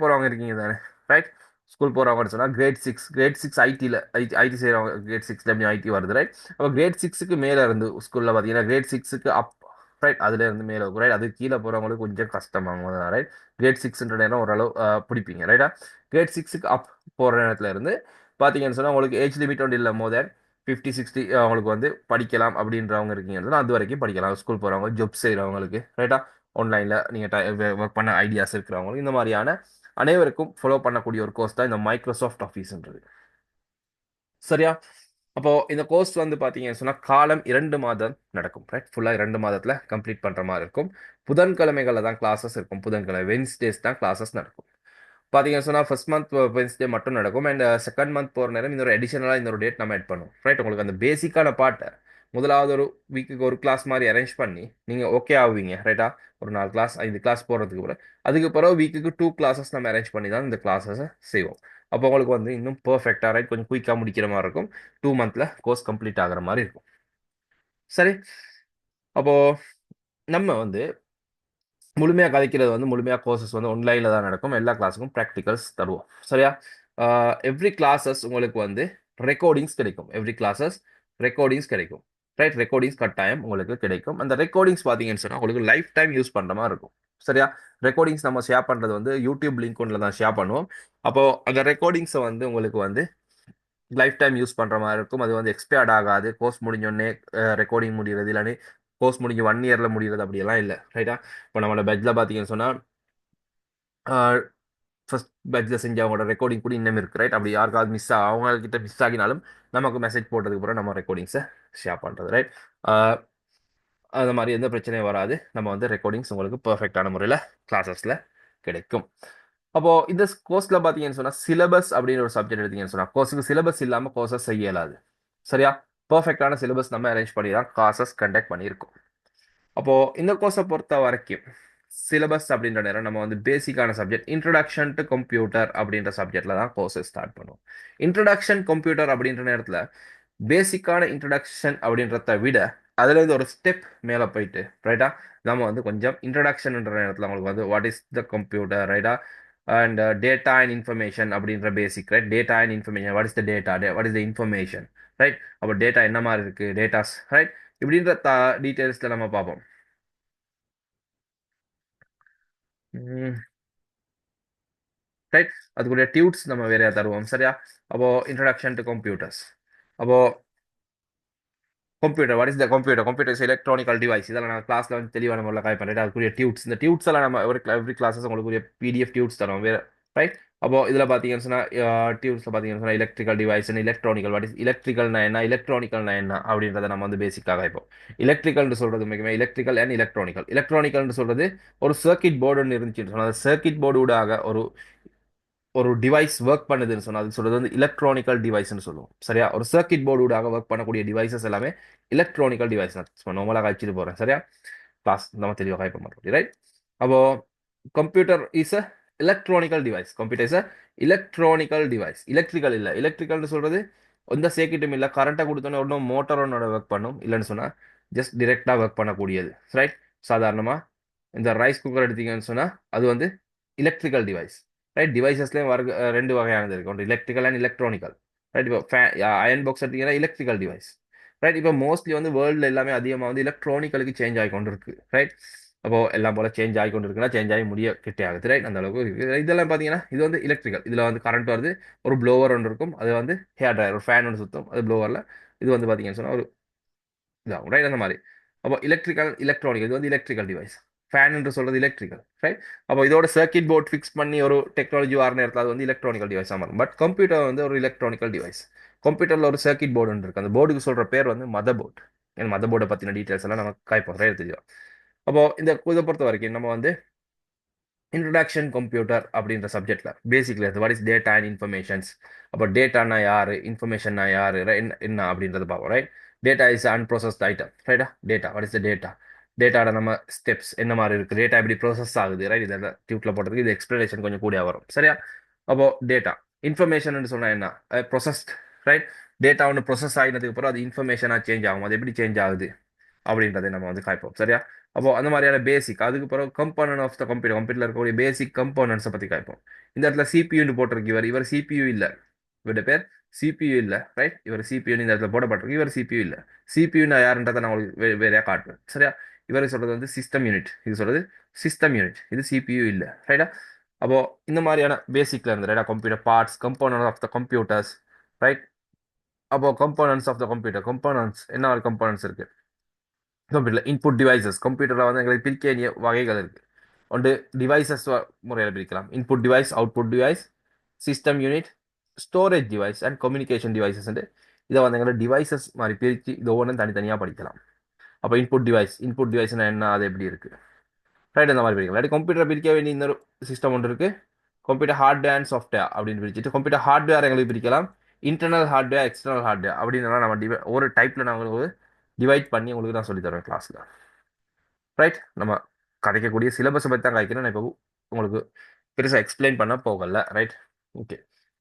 போகிறவங்க இருக்கீங்க தானே, ரைட்? ஸ்கூல் போகிறவங்கன்னு சொன்னால் கிரேட் சிக்ஸ் ஐடியில் ஐடி செய்கிறவங்க கிரேட் 6 டபிள்யூ ஐடி வருது, ரைட்? அப்போ கிரேட் 6க்கு மேலே இருந்து ஸ்கூலில் பார்த்தீங்கன்னா கிரேட் 6க்கு அப், ரைட்? அதுல இருந்து மேலே, ரைட்? அது கீழே போகிறவங்களுக்கு கொஞ்சம் கஷ்டமாகும், ரைட்? கிரேட் 6ன்ற நேரம் ஓரளவு பிடிப்பீங்க, ரைட்டா? கிரேட் 6க்கு அப் போகிற நேரத்துல இருந்து பார்த்தீங்கன்னு சொன்னால் உங்களுக்கு ஏஜ் லிமிட் ஒன்று இல்லை, மோர் தேன் 50 60 அவங்களுக்கு வந்து படிக்கலாம் அப்படின்றவங்க இருக்கீங்கன்னு சொன்னா அது வரைக்கும் படிக்கலாம். ஸ்கூல் போகிறவங்க, ஜாப் செய்கிறவங்களுக்கு, ரைட்டா? ஆன்லைனில் நீங்கள் ஒர்க் பண்ண ஐடியாஸ் இருக்கிறவங்களுக்கு, இந்த மாதிரியான அனைவருக்கும் ஃபாலோ பண்ணக்கூடிய ஒரு கோர்ஸ் தான் இந்த மைக்ரோசாஃப்ட் ஆஃபீஸ்ன்றது. சரியா? அப்போ இந்த கோர்ஸ் வந்து பார்த்தீங்கன்னு சொன்னால் காலம் 2 மாதம் நடக்கும், ரைட்? ஃபுல்லாக 2 மாதத்தில் கம்ப்ளீட் பண்ணுற மாதிரி இருக்கும். புதன்கிழமைகளில் தான் கிளாஸஸ் இருக்கும். புதன்கிழமை வென்ஸ்டேஸ் தான் கிளாஸஸ் நடக்கும். பார்த்தீங்கன்னு சொன்னால் ஃபர்ஸ்ட் மந்த் வென்ஸ்டே மட்டும் நடக்கும். அண்ட் செகண்ட் மந்த் போகிற நேரம் இன்னொரு அடிஷனலாக இன்னொரு டேட் நம்ம ஆட் பண்ணுவோம், ரைட்? உங்களுக்கு அந்த பேசிக்கான பாட்டை முதலாவது ஒரு வீக்குக்கு ஒரு கிளாஸ் மாதிரி அரேஞ்ச் பண்ணி நீங்கள் ஓகே ஆவீங்க, ரைட்டா? ஒரு 4 கிளாஸ் 5 கிளாஸ் போகிறதுக்கு பிறகு அதுக்கு பிறகு வீக்குக்கு 2 கிளாஸஸ் நம்ம அரேஞ்ச் பண்ணி தான் இந்த கிளாஸஸை செய்வோம். அப்போ உங்களுக்கு வந்து இன்னும் பர்ஃபெக்டாக, ரைட்? கொஞ்சம் குயிக்காக முடிக்கிற மாதிரி இருக்கும். 2 மந்த்தில் கோர்ஸ் கம்ப்ளீட் ஆகிற மாதிரி இருக்கும். சரி, அப்போ நம்ம வந்து முழுமையாக கதைக்கிறது வந்து முழுமையாக கோர்சஸ் வந்து ஆன்லைனில் தான் நடக்கும். எல்லா கிளாஸுக்கும் ப்ராக்டிகல்ஸ் தருவோம், சரியா? எவ்ரி கிளாஸஸ் உங்களுக்கு வந்து ரெக்கார்டிங்ஸ் கிடைக்கும். எவ்ரி கிளாஸஸ் ரெக்கார்டிங்ஸ் கிடைக்கும், ரைட்? ரெக்கார்டிங்ஸ் கட்டாயம் உங்களுக்கு கிடைக்கும். அந்த ரெக்கார்டிங்ஸ் பார்த்தீங்கன்னு சொன்னால் உங்களுக்கு லைஃப் டைம் யூஸ் பண்ணுற மாதிரி இருக்கும், சரியா? ரெக்கார்டிங்ஸ் நம்ம ஷேர் பண்ணுறது வந்து யூடியூப் லிங்க் ஒன்றில் தான் ஷேர் பண்ணுவோம். அப்போது அந்த ரெக்கார்டிங்ஸை வந்து உங்களுக்கு வந்து லைஃப் டைம் யூஸ் பண்ணுற மாதிரி இருக்கும். அது வந்து எக்ஸ்பயர்ட் ஆகாது. கோர்ஸ் முடிஞ்சோடனே ரெக்கார்டிங் முடிகிறது, இல்லாட்டி கோர்ஸ் முடிஞ்சு 1 இயரில் முடிகிறது அப்படியெல்லாம் இல்லை, ரைட்டா? இப்போ நம்மளோட பெட்ஜில் பார்த்தீங்கன்னு சொன்னால் ஃபர்ஸ்ட் பேட்சில் செஞ்சவங்களோட ரெக்கார்டிங் கூட இன்னும் இருக்கு, ரைட்? அப்படி யாருக்காவது அவங்கக்கிட்ட மிஸ் ஆகினாலும் நமக்கு மெசேஜ் போட்டதுக்கு அப்புறம் நம்ம ரெக்கார்டிங்ஸை ஷேர் பண்ணுறது, ரைட்? அந்த மாதிரி எந்த பிரச்சனையும் வராது. நம்ம வந்து ரெக்கார்டிங்ஸ் உங்களுக்கு பர்ஃபெக்டான முறையில் கிளாஸஸில் கிடைக்கும். அப்போது இந்த கோர்ஸில் பார்த்தீங்கன்னு சொன்னால் சிலபஸ் அப்படின்னு ஒரு சப்ஜெக்ட் எடுத்தீங்கன்னு சொன்னால் கோர்ஸுக்கு சிலபஸ் இல்லாமல் கோர்ஸஸ் செய்ய இயலாது, சரியா? பர்ஃபெக்டான சிலபஸ் நம்ம அரேஞ்ச் பண்ணி தான் கிளாஸஸ் கண்டக்ட் பண்ணியிருக்கோம். அப்போது இந்த கோர்ஸை பொறுத்த வரைக்கும் சிலபஸ் அப்படின்ற நேரம் நம்ம வந்து பேசிக்கான சப்ஜெக்ட் இன்ட்ரடக்ஷன் டு கம்ப்யூட்டர் அப்படின்ற சப்ஜெக்ட்ல தான் கோர்ஸஸ் ஸ்டார்ட் பண்ணுவோம். இன்ட்ரடக்ஷன் கம்ப்யூட்டர் அப்படின்ற நேரத்தில் பேசிக்கான இன்ட்ரடக்ஷன் அப்படின்றத விட அதுல இருந்து ஒரு ஸ்டெப் மேலே போயிட்டு, ரைட்டா? நம்ம வந்து கொஞ்சம் இன்ட்ரடக்ஷன்ன்ற நேரத்தில் உங்களுக்கு வந்து வாட் இஸ் த கம்ப்யூட்டர், ரைட்டா? அண்ட் டேட்டா அண்ட் இன்ஃபர்மேஷன் அப்படின்ற basic, right? Data and information, what is the data, what is the information, right? அப்போ டேட்டா என்ன மாதிரி இருக்கு, டேட்டாஸ், ரைட்? இப்படின்ற டீட்டெயில்ஸ்ல நம்ம பார்ப்போம். ரைட்? அதுக்குரிய டியூட்ஸ் நம்ம வேறையா தருவோம், சரியா? அப்போ இன்ட்ரடக்ஷன் டு கம்ப்யூட்டர்ஸ். அப்போ computer, what is the computer? Computer is electronical device. இதெல்லாம் நான் கிளாஸ்ல வந்து தெளிவான முறையில் காய் பண்ணிட்டு அதுக்குரிய டியூட்ஸ், இந்த டியூட்ஸ் எல்லாம் நம்ம எவ்ரி கிளாஸஸ் உங்களுக்கு பிடிஎஃப் டியூட்ஸ் தரோம் வேற, ரைட்? அப்போ இதில் பார்த்தீங்கன்னு சொன்னால் டியூட்ஸில் பார்த்தீங்கன்னு சொன்னால் electrical device, electronical, what is எலக்ட்ரிக்கல்னா என்ன, எலக்ட்ரானிக்கல்னா என்ன அப்படின்றத நம்ம வந்து பேசிக்காக இப்போ எலக்ட்ரிக்கல்னு சொல்றது மிகமே எலக்ட்ரிக்கல் அண்ட் எலக்ட்ரானிக்கல். எலக்ட்ரானிக்கல்னு சொல்றது ஒரு சர்க்கிட் போர்டுன்னு இருந்துச்சுன்னு சொன்னால் அந்த சர்க்கிட் போர்டு ஊடாக ஒரு ஒரு டிவைஸ் ஒர்க் பண்ணுதுன்னு சொன்னா அது சொல்றது வந்து எலக்ட்ரானிக்கல் டிவைஸ்னு சொல்லுவோம், சரியா? ஒரு சர்க்கிட் போர்டு ஊடாக ஒர்க் பண்ணக்கூடிய டிவைசஸ் எல்லாமே எலக்ட்ரானிக்கல் டிவைஸ். நான் நார்மலாக கழிச்சிட்டு போறேன், சரியா? கிளாஸ் நம்ம தெளிவாக காய்ப்ப மாட்டோம், ரைட்? அப்போ computer is a electronical device. Computer is a electronical device. Electrical இல்லை. எலக்ட்ரிக்கல்னு சொல்றது எந்த சர்க்கிட்டும் இல்லை. கரண்ட்டை கொடுத்தோன்னே ஒன்றும் மோட்டரோட ஒர்க் பண்ணும், இல்லைன்னு சொன்னா ஜஸ்ட் டிரெக்டாக ஒர்க் பண்ணக்கூடியது, ரைட்? சாதாரணமாக இந்த ரைஸ் குக்கர் எடுத்தீங்கன்னு சொன்னா அது வந்து எலக்ட்ரிக்கல் டிவைஸ், ரைட்? டிவைசஸ்லேயும் ரெண்டு வகையானது இருக்கு, ஒன்று எலக்ட்ரிக்கல் அண்ட் எலக்ட்ரானிக்கல், ரைட்? இப்போ அயன் பாக்ஸ் எடுத்தீங்கன்னா எலக்ட்ரிக்கல் டிவைஸ், ரைட்? இப்போ மோஸ்ட்லி வந்து வேர்ல்டில் எல்லாமே அதிகமாக வந்து எலக்ட்ரானிக்கலுக்கு சேஞ்ச் ஆகி கொண்டு இருக்கு, ரைட்? அப்போ எல்லாம் போல சேஞ்ச் ஆகி கொண்டு இருக்குன்னா சேஞ்ச் ஆகி முடிய கிட்டே ஆகுது, ரைட்? அந்த அளவுக்கு இருக்கு. இதெல்லாம் பார்த்தீங்கன்னா இது வந்து எலக்ட்ரிக்கல். இதில் வந்து கரண்ட் வருது, ஒரு ப்ளோவர் ஒன்று இருக்கும், அது வந்து ஹேர் ட்ரையர், ஒரு ஃபேன் ஒன்று சுற்றும், அது ப்ளோவரில். இது வந்து பார்த்தீங்கன்னு சொன்னால் ஒரு இதாகும், ரைட்? அந்த மாதிரி. அப்போ எலக்ட்ரிக்கல் எலக்ட்ரானிக் இது வந்து எலக்ட்ரிக்கல் டிவைஸ். ஃபேன் என்று சொல்றது எலக்ட்ரிக்கல், ரைட்? அப்போ இதோட சர்க்கிட் போர்ட் ஃபிக்ஸ் பண்ணி ஒரு டெக்னாலஜி வர நேரத்தில் அது வந்து எலக்ட்ரானிக்கல் டிவைஸாக மாறும். பட் கம்ப்யூட்டர் வந்து ஒரு எலக்ட்ரானிக்கல் டிவைஸ். கம்ப்யூட்டரில் ஒரு சர்க்கிட் போர்டு இருக்கு. அந்த போர்டுக்கு சொல்ற பேர் வந்து மதர் போர்டு. ஏன்னா மதர் போர்டை பற்றின டீட்டெயில்ஸ் எல்லாம் நம்ம காய்ப்போம், ரைட்? தெரியும். அப்போ இந்த இதை பொறுத்த வரைக்கும் நம்ம வந்து இன்ட்ரடக்ஷன் கம்ப்யூட்டர் அப்படின்ற சப்ஜெக்ட்ல பேசிக்ல இருந்து what is data and informations. அப்போ டேட்டானா யாரு, இன்ஃபர்மேஷன்னா யாரு, என்ன என்ன அப்படின்றது பார்ப்போம், right? Data is unprocessed item, ரைட்டா? Data, what is the data? டேட்டாட நம்ம ஸ்டெப்ஸ் என்ன மாதிரி இருக்கு, டேட்டா எப்படி ப்ரோசஸ் ஆகுது, ரைட்? இதெல்லாம் டியூட்ல போட்டதுக்கு இது எக்ஸ்பிளனேஷன் கொஞ்சம் கூட வரும், சரியா? அப்போ டேட்டா இன்ஃபர்மேஷன் சொன்னா என்ன, ப்ரொசஸ்ட், ரைட்? டேட்டா ஒன்று ப்ரொசஸ் ஆகினதுக்கு அப்புறம் அது இன்ஃபர்மேஷனாக சேஞ்ச் ஆகும். அது எப்படி சேஞ்ச் ஆகுது அப்படின்றதை நம்ம வந்து காய்ப்போம், சரியா? அப்போ அந்த மாதிரியான பேசிக் அதுக்கு பிறகு கம்போனன்ட் ஆஃப் த கம்ப்யூட்டர்ல இருக்கக்கூடிய பேசிக் கம்போனன்ட்ஸை பற்றி காய்ப்போம். இந்த இடத்துல சிபியூன்னு போட்டிருக்கு, இவர் சிபியூ இல்லை, இவருடைய பேர் சிபியூ இல்லை, ரைட்? இவர் சிபியூ இந்த இடத்துல போடப்பட்டிருக்கு, இவர் சிபியூ இல்லை. சிபியூன்னு யாருன்றதை நான் உங்களுக்கு வேறையா காட்டுவேன், சரியா? இவர் சொல்றது வந்து சிஸ்டம் யூனிட், இது சொல்றது சிஸ்டம் யூனிட், இது சிபியூ இல்லை, ரைட்டா? அப்போ இந்த மாதிரியான பேசிக்ல இருந்து ரைட்டா, computer parts, component of the computers, right? அப்போ components of the computer, components என்ன கம்போனன்ட்ஸ் இருக்கு கம்ப்யூட்டர்? Input devices. கம்ப்யூட்டரில் வந்து எங்களுக்கு பிரிக்க வேண்டிய வகைகள் இருக்கு. ஒன்று டிவைசஸ் முறையில் பிரிக்கலாம், input device, output device, system unit, storage device and communication devices. இதை வந்து எங்களை டிவைசஸ் மாதிரி பிரித்து இது ஒவ்வொன்றும் தனித்தனியாக படிக்கலாம். அப்போ இன்புட் டிவைஸ்னா என்ன, அது எப்படி இருக்கு, ரைட்? அந்த மாதிரி பிரிக்கலாம். இல்லாட்டி கம்ப்யூட்டர் பிரிக்க வேண்டிய இன்னொரு சிஸ்டம் ஒன்று இருக்கு, கம்ப்யூட்டர் ஹார்ட்வேர் அண்ட் சாஃப்ட்வேர் அப்படின்னு பிரிச்சுட்டு, கம்ப்யூட்டர் ஹார்ட்வேர் எங்களுக்கு பிரிக்கலாம், இன்டர்னல் ஹார்ட்வேர், எக்ஸ்டர்னல் ஹார்ட்வேர் அப்படின்னு நம்ம ஒரு டைப்ல நான் உங்களுக்கு டிவைட் பண்ணி உங்களுக்கு நான் சொல்லி தருவேன் கிளாஸ்ல, ரைட்? நம்ம கிடைக்கக்கூடிய சிலபஸை பற்றி தான் காய்க்கிறேன், நான் இப்போ உங்களுக்கு பெருசாக எக்ஸ்பிளைன் பண்ண போகல, ரைட்? ஓகே.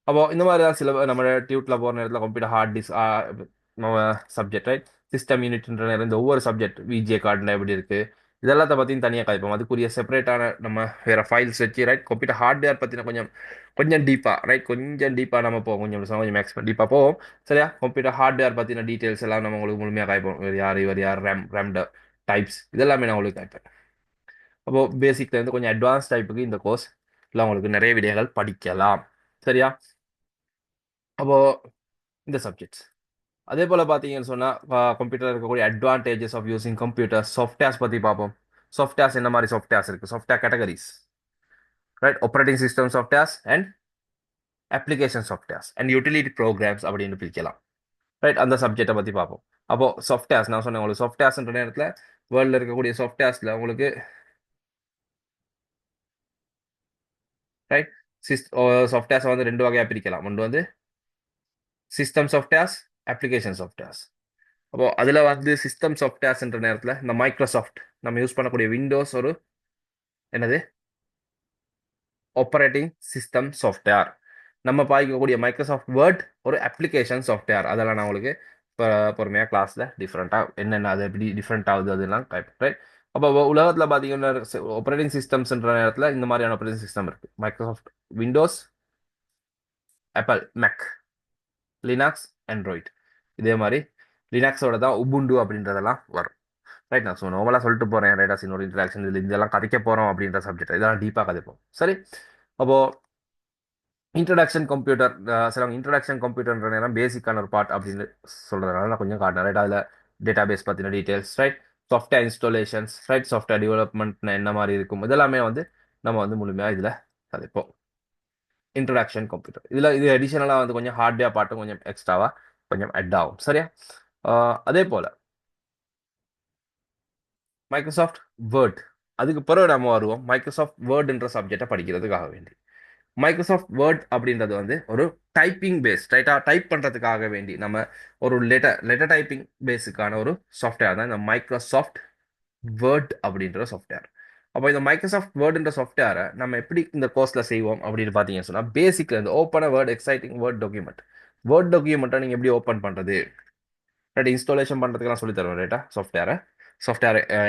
அப்போ இந்த மாதிரி தான் நம்ம டியூட்டில் போகிற நேரத்தில் கம்ப்யூட்டர் ஹார்ட் டிஸ்க் நம்ம சப்ஜெக்ட், ரைட்? சிஸ்டம் யூனிட்ன்ற நேரம் இந்த ஒவ்வொரு சப்ஜெக்ட் விஜே கார்டில் எப்படி இருக்கு இதெல்லாத்த பற்றியும் தனியாக காய்ப்போம். அதுக்குரிய செப்பரேட்டான நம்ம வேற ஃபைல்ஸ் வச்சு, ரைட்? கம்ப்யூட்டர் ஹார்ட்வேர் பற்றின கொஞ்சம் கொஞ்சம் டீப்பாக, ரைட்? கொஞ்சம் டீப்பாக நம்ம போவோம், கொஞ்சம் மேக்ஸ் டீப்பாக போவோம், சரியா? கம்ப்யூட்டர் ஹார்ட்வேர் பற்றின டீட்டெயில்ஸ் எல்லாம் நம்ம உங்களுக்கு முழுமையாக காய்ப்போம். இவர் யார் ரேம் டைப்ஸ் இதெல்லாமே நான் உங்களுக்கு காய்ப்பேன். அப்போ பேசிக்ல இருந்து கொஞ்சம் அட்வான்ஸ் டைப்புக்கு இந்த கோர்ஸ் எல்லாம் உங்களுக்கு நிறைய விடயங்கள் படிக்கலாம், சரியா? அப்போ இந்த சப்ஜெக்ட்ஸ் அதே போல பார்த்தீங்கன்னு சொன்னால் கம்ப்யூட்டர் இருக்கக்கூடிய advantages of using computer softwares பற்றி பார்ப்போம். சாஃப்ட்வேர்ஸ் என்ன மாதிரி சாஃப்ட்வேர்ஸ் இருக்கு, software categories, right? Operating system softwares and application softwares and utility programs அப்படின்னு பிரிக்கலாம், ரைட்? அந்த சப்ஜெக்டை பற்றி பார்ப்போம். அப்போ சாஃப்ட்வேர்ஸ் நான் சொன்னேன் உங்களுக்கு, சாஃப்ட்வேர்ஸ்ன்ற நேரத்தில் வேர்ல்டில் இருக்கக்கூடிய சாஃப்ட்வேர்ஸில் உங்களுக்கு, ரைட், சாஃப்ட்வேர்ஸை வந்து ரெண்டு வகையாக பிரிக்கலாம். ஒன்று வந்து சிஸ்டம் சாஃப்ட்வேர்ஸ், அப்ளிகேஷன் சாஃப்ட்வேர்ஸ். அப்போ அதில் வந்து சிஸ்டம் சாஃப்ட்வேர்ஸ்ன்ற நேரத்தில் இந்த மைக்ரோசாஃப்ட் நம்ம யூஸ் பண்ணக்கூடிய விண்டோஸ் ஒரு என்னது ஆப்பரேட்டிங் சிஸ்டம் சாஃப்ட்வேர். நம்ம பாய்க்கக்கூடிய மைக்ரோசாஃப்ட் வேர்ட் ஒரு அப்ளிகேஷன் சாஃப்ட்வேர். அதெல்லாம் நான் உங்களுக்கு இப்போ பொறுமையாக கிளாஸில் டிஃப்ரெண்ட்டாக என்னென்ன அது எப்படி டிஃப்ரெண்ட் ஆகுது அதெல்லாம் ரைட்? அப்போ உலகத்தில் பார்த்தீங்கன்னா ஆப்பரேட்டிங் சிஸ்டம்ஸ்ன்ற நேரத்தில் இந்த மாதிரியான ஆப்பரேட்டிங் சிஸ்டம் இருக்குது: Microsoft Windows, Apple Mac, Linux, Android. இதே மாதிரி லினாக்ஸோட தான் உபுண்டு அப்படின்றதெல்லாம் வரும், ரைட்? நான் நார்மலாக சொல்லிட்டு போகிறேன், ரைட்டா? இன்னொரு இன்ட்ராக்ஷன் இதில் இதெல்லாம் கதைக்க போகிறோம் அப்படின்ற சப்ஜெக்ட் இதெல்லாம் டீப்பாக கதைப்போம், சரி? அப்போ இன்ட்ரடக்ஷன் கம்ப்யூட்டர், சிலவங்க இன்ட்ரடக்ஷன் கம்ப்யூட்டர்ன்ற நேரம் பேசிக்கான ஒரு பார்ட் அப்படின்னு சொல்கிறதுனால நான் கொஞ்சம் காட்டினேன், ரைட்? அதில் டேட்டா பேஸ் பற்றின details, right? Software installations, right? Software development என்ன மாதிரி இருக்கும் இதெல்லாமே வந்து நம்ம வந்து முழுமையாக இதில் கதைப்போம். இன்ட்ரடக்ஷன் கம்ப்யூட்டர் இது அடிஷனலாக வந்து கொஞ்சம் ஹார்ட்வேர் பார்ட்டும் கொஞ்சம் எக்ஸ்ட்ராவாக கொஞ்சம் அட் ஆகும், சரியா? அதே போல் மைக்ரோசாஃப்ட் வேர்ட், அதுக்கு பிறகு நம்ம வருவோம் மைக்ரோசாஃப்ட் வேர்டுன்ற சப்ஜெக்டை படிக்கிறதுக்காக வேண்டி. மைக்ரோசாஃப்ட் வேர்ட் அப்படின்றது வந்து ஒரு டைப்பிங் பேஸ், ரைட்டா? டைப் பண்ணுறதுக்காக வேண்டி நம்ம ஒரு லெட்டர் டைப்பிங் பேஸுக்கான ஒரு சாஃப்ட்வேர் தான் இந்த மைக்ரோசாஃப்ட் வேர்ட் அப்படின்ற சாஃப்ட்வேர். அப்போ இந்த மைக்ரோசாஃப்ட் வேர்டுன்ற சாஃப்ட்வேரை நம்ம எப்படி இந்த கோர்ஸில் செய்வோம் அப்படின்னு பார்த்தீங்கன்னு சொன்னால், பேசிக்ல இருந்து open word, exciting word document, word டாக்குமெண்ட்டை நீங்கள் எப்படி ஓப்பன் பண்ணுறது, ரைட்? இன்ஸ்டாலேஷன் பண்ணுறதுக்கெல்லாம் சொல்லி தருவோம், ரைட்டா? சாஃப்ட்வேர்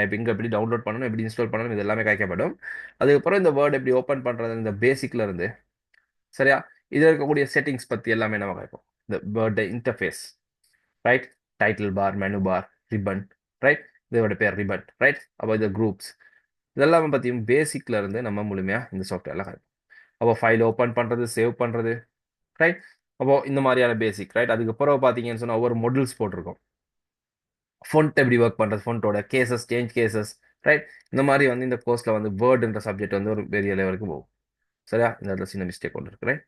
இப்போ இங்கே எப்படி டவுன்லோட் பண்ணணும், எப்படி இன்ஸ்டால் பண்ணணும், இது எல்லாமே காய்க்கப்படும். அதுக்கப்புறம் இந்த வேர்ட் எப்படி ஓப்பன் பண்ணுறது இந்த பேசிக்ல இருந்து, சரியா? இதில் இருக்கக்கூடிய செட்டிங்ஸ் பற்றி எல்லாமே நம்ம காய்ப்போம். இந்த word interface, right? Title bar, menu பார், ரிப்பன், ரைட்? இதோட பேர் ரிப்பன், ரைட்? அப்போ இது குரூப்ஸ் இதெல்லாம் பற்றியும் பேசிக்ல இருந்து நம்ம முழுமையாக இந்த சாஃப்ட்வேர்ல காய்ப்போம். அப்போ ஃபைல் ஓப்பன் பண்ணுறது, சேவ் பண்ணுறது, ரைட்? அப்போ இந்த மாதிரியான பேசிக், ரைட்? அதுக்கப்புறம் பார்த்தீங்கன்னு சொன்னால் ஒவ்வொரு மாடல்ஸ் போட்டிருக்கோம். ஃபொண்ட் எப்படி ஒர்க் பண்ணுறது, ஃபொண்ட்டோட கேசஸ், சேஞ்ச் கேசஸ், ரைட்? இந்த மாதிரி வந்து இந்த கோர்ஸில் வந்து வேர்டுன்ற சப்ஜெக்ட் வந்து ஒரு பெரிய லெவலுக்கு போகும், சரியா? இந்த இடத்துல சின்ன மிஸ்டேக் ஒன்று இருக்கு, ரைட்?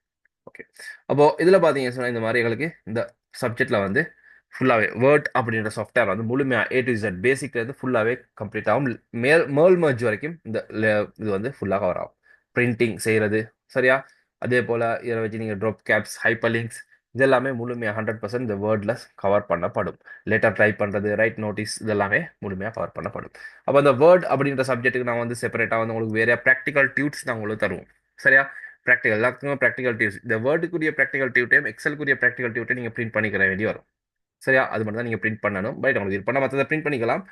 ஓகே. அப்போ இதில் பார்த்தீங்கன்னு சொன்னால் இந்த மாதிரி எங்களுக்கு இந்த சப்ஜெக்டில் வந்து ஃபுல்லாகவே வேர்ட் அப்படின்ற சாஃப்ட்வேர் வந்து முழுமையாக ஏ டு இசட் பேசிக்ல இருந்து ஃபுல்லாகவே கம்ப்ளீட் ஆகும். மேல் மர்ஜ் வரைக்கும் இந்த இது வந்து ஃபுல்லாக கவர் ஆகும். பிரிண்டிங் செய்கிறது, சரியா? அதே போல் இதில் வச்சு நீங்கள் ட்ராப் கேப்ஸ், ஹைப்பர் லிங்க்ஸ் இதெல்லாமே முழுமையாக 100% இந்த வேர்டில் கவர் பண்ணப்படும். லெட்டர் டைப் பண்ணுறது, ரைட் நோட்டீஸ் இதெல்லாமே முழுமையாக கவர் பண்ணப்படும். அப்போ அந்த வேர்ட் அப்படின்ற சப்ஜெக்ட்டுக்கு நான் வந்து செப்பரேட்டாக வந்து உங்களுக்கு வேறு ப்ராக்டிக்கல் டியூட்ஸ் நான் உங்களுக்கு தருவோம், சரியா? ப்ராக்டிகல் எல்லாத்துக்குமே ப்ராக்டிகல் டியூஸ், இந்த வேர்டுக்குரிய ப்ராக்டிகல் டியூட்டையும் எக்ஸலுக்குரிய ப்ராக்டிகல் டியூட்டை நீங்கள் பிரிண்ட் பண்ணிக்கிற வேண்டி வரும், சரியா? அது மட்டும் தான் நீங்கள் பிரிண்ட் பண்ணணும், பட் உங்களுக்கு விருப்பம் மற்றதை பிரிண்ட் பண்ணிக்கலாம்.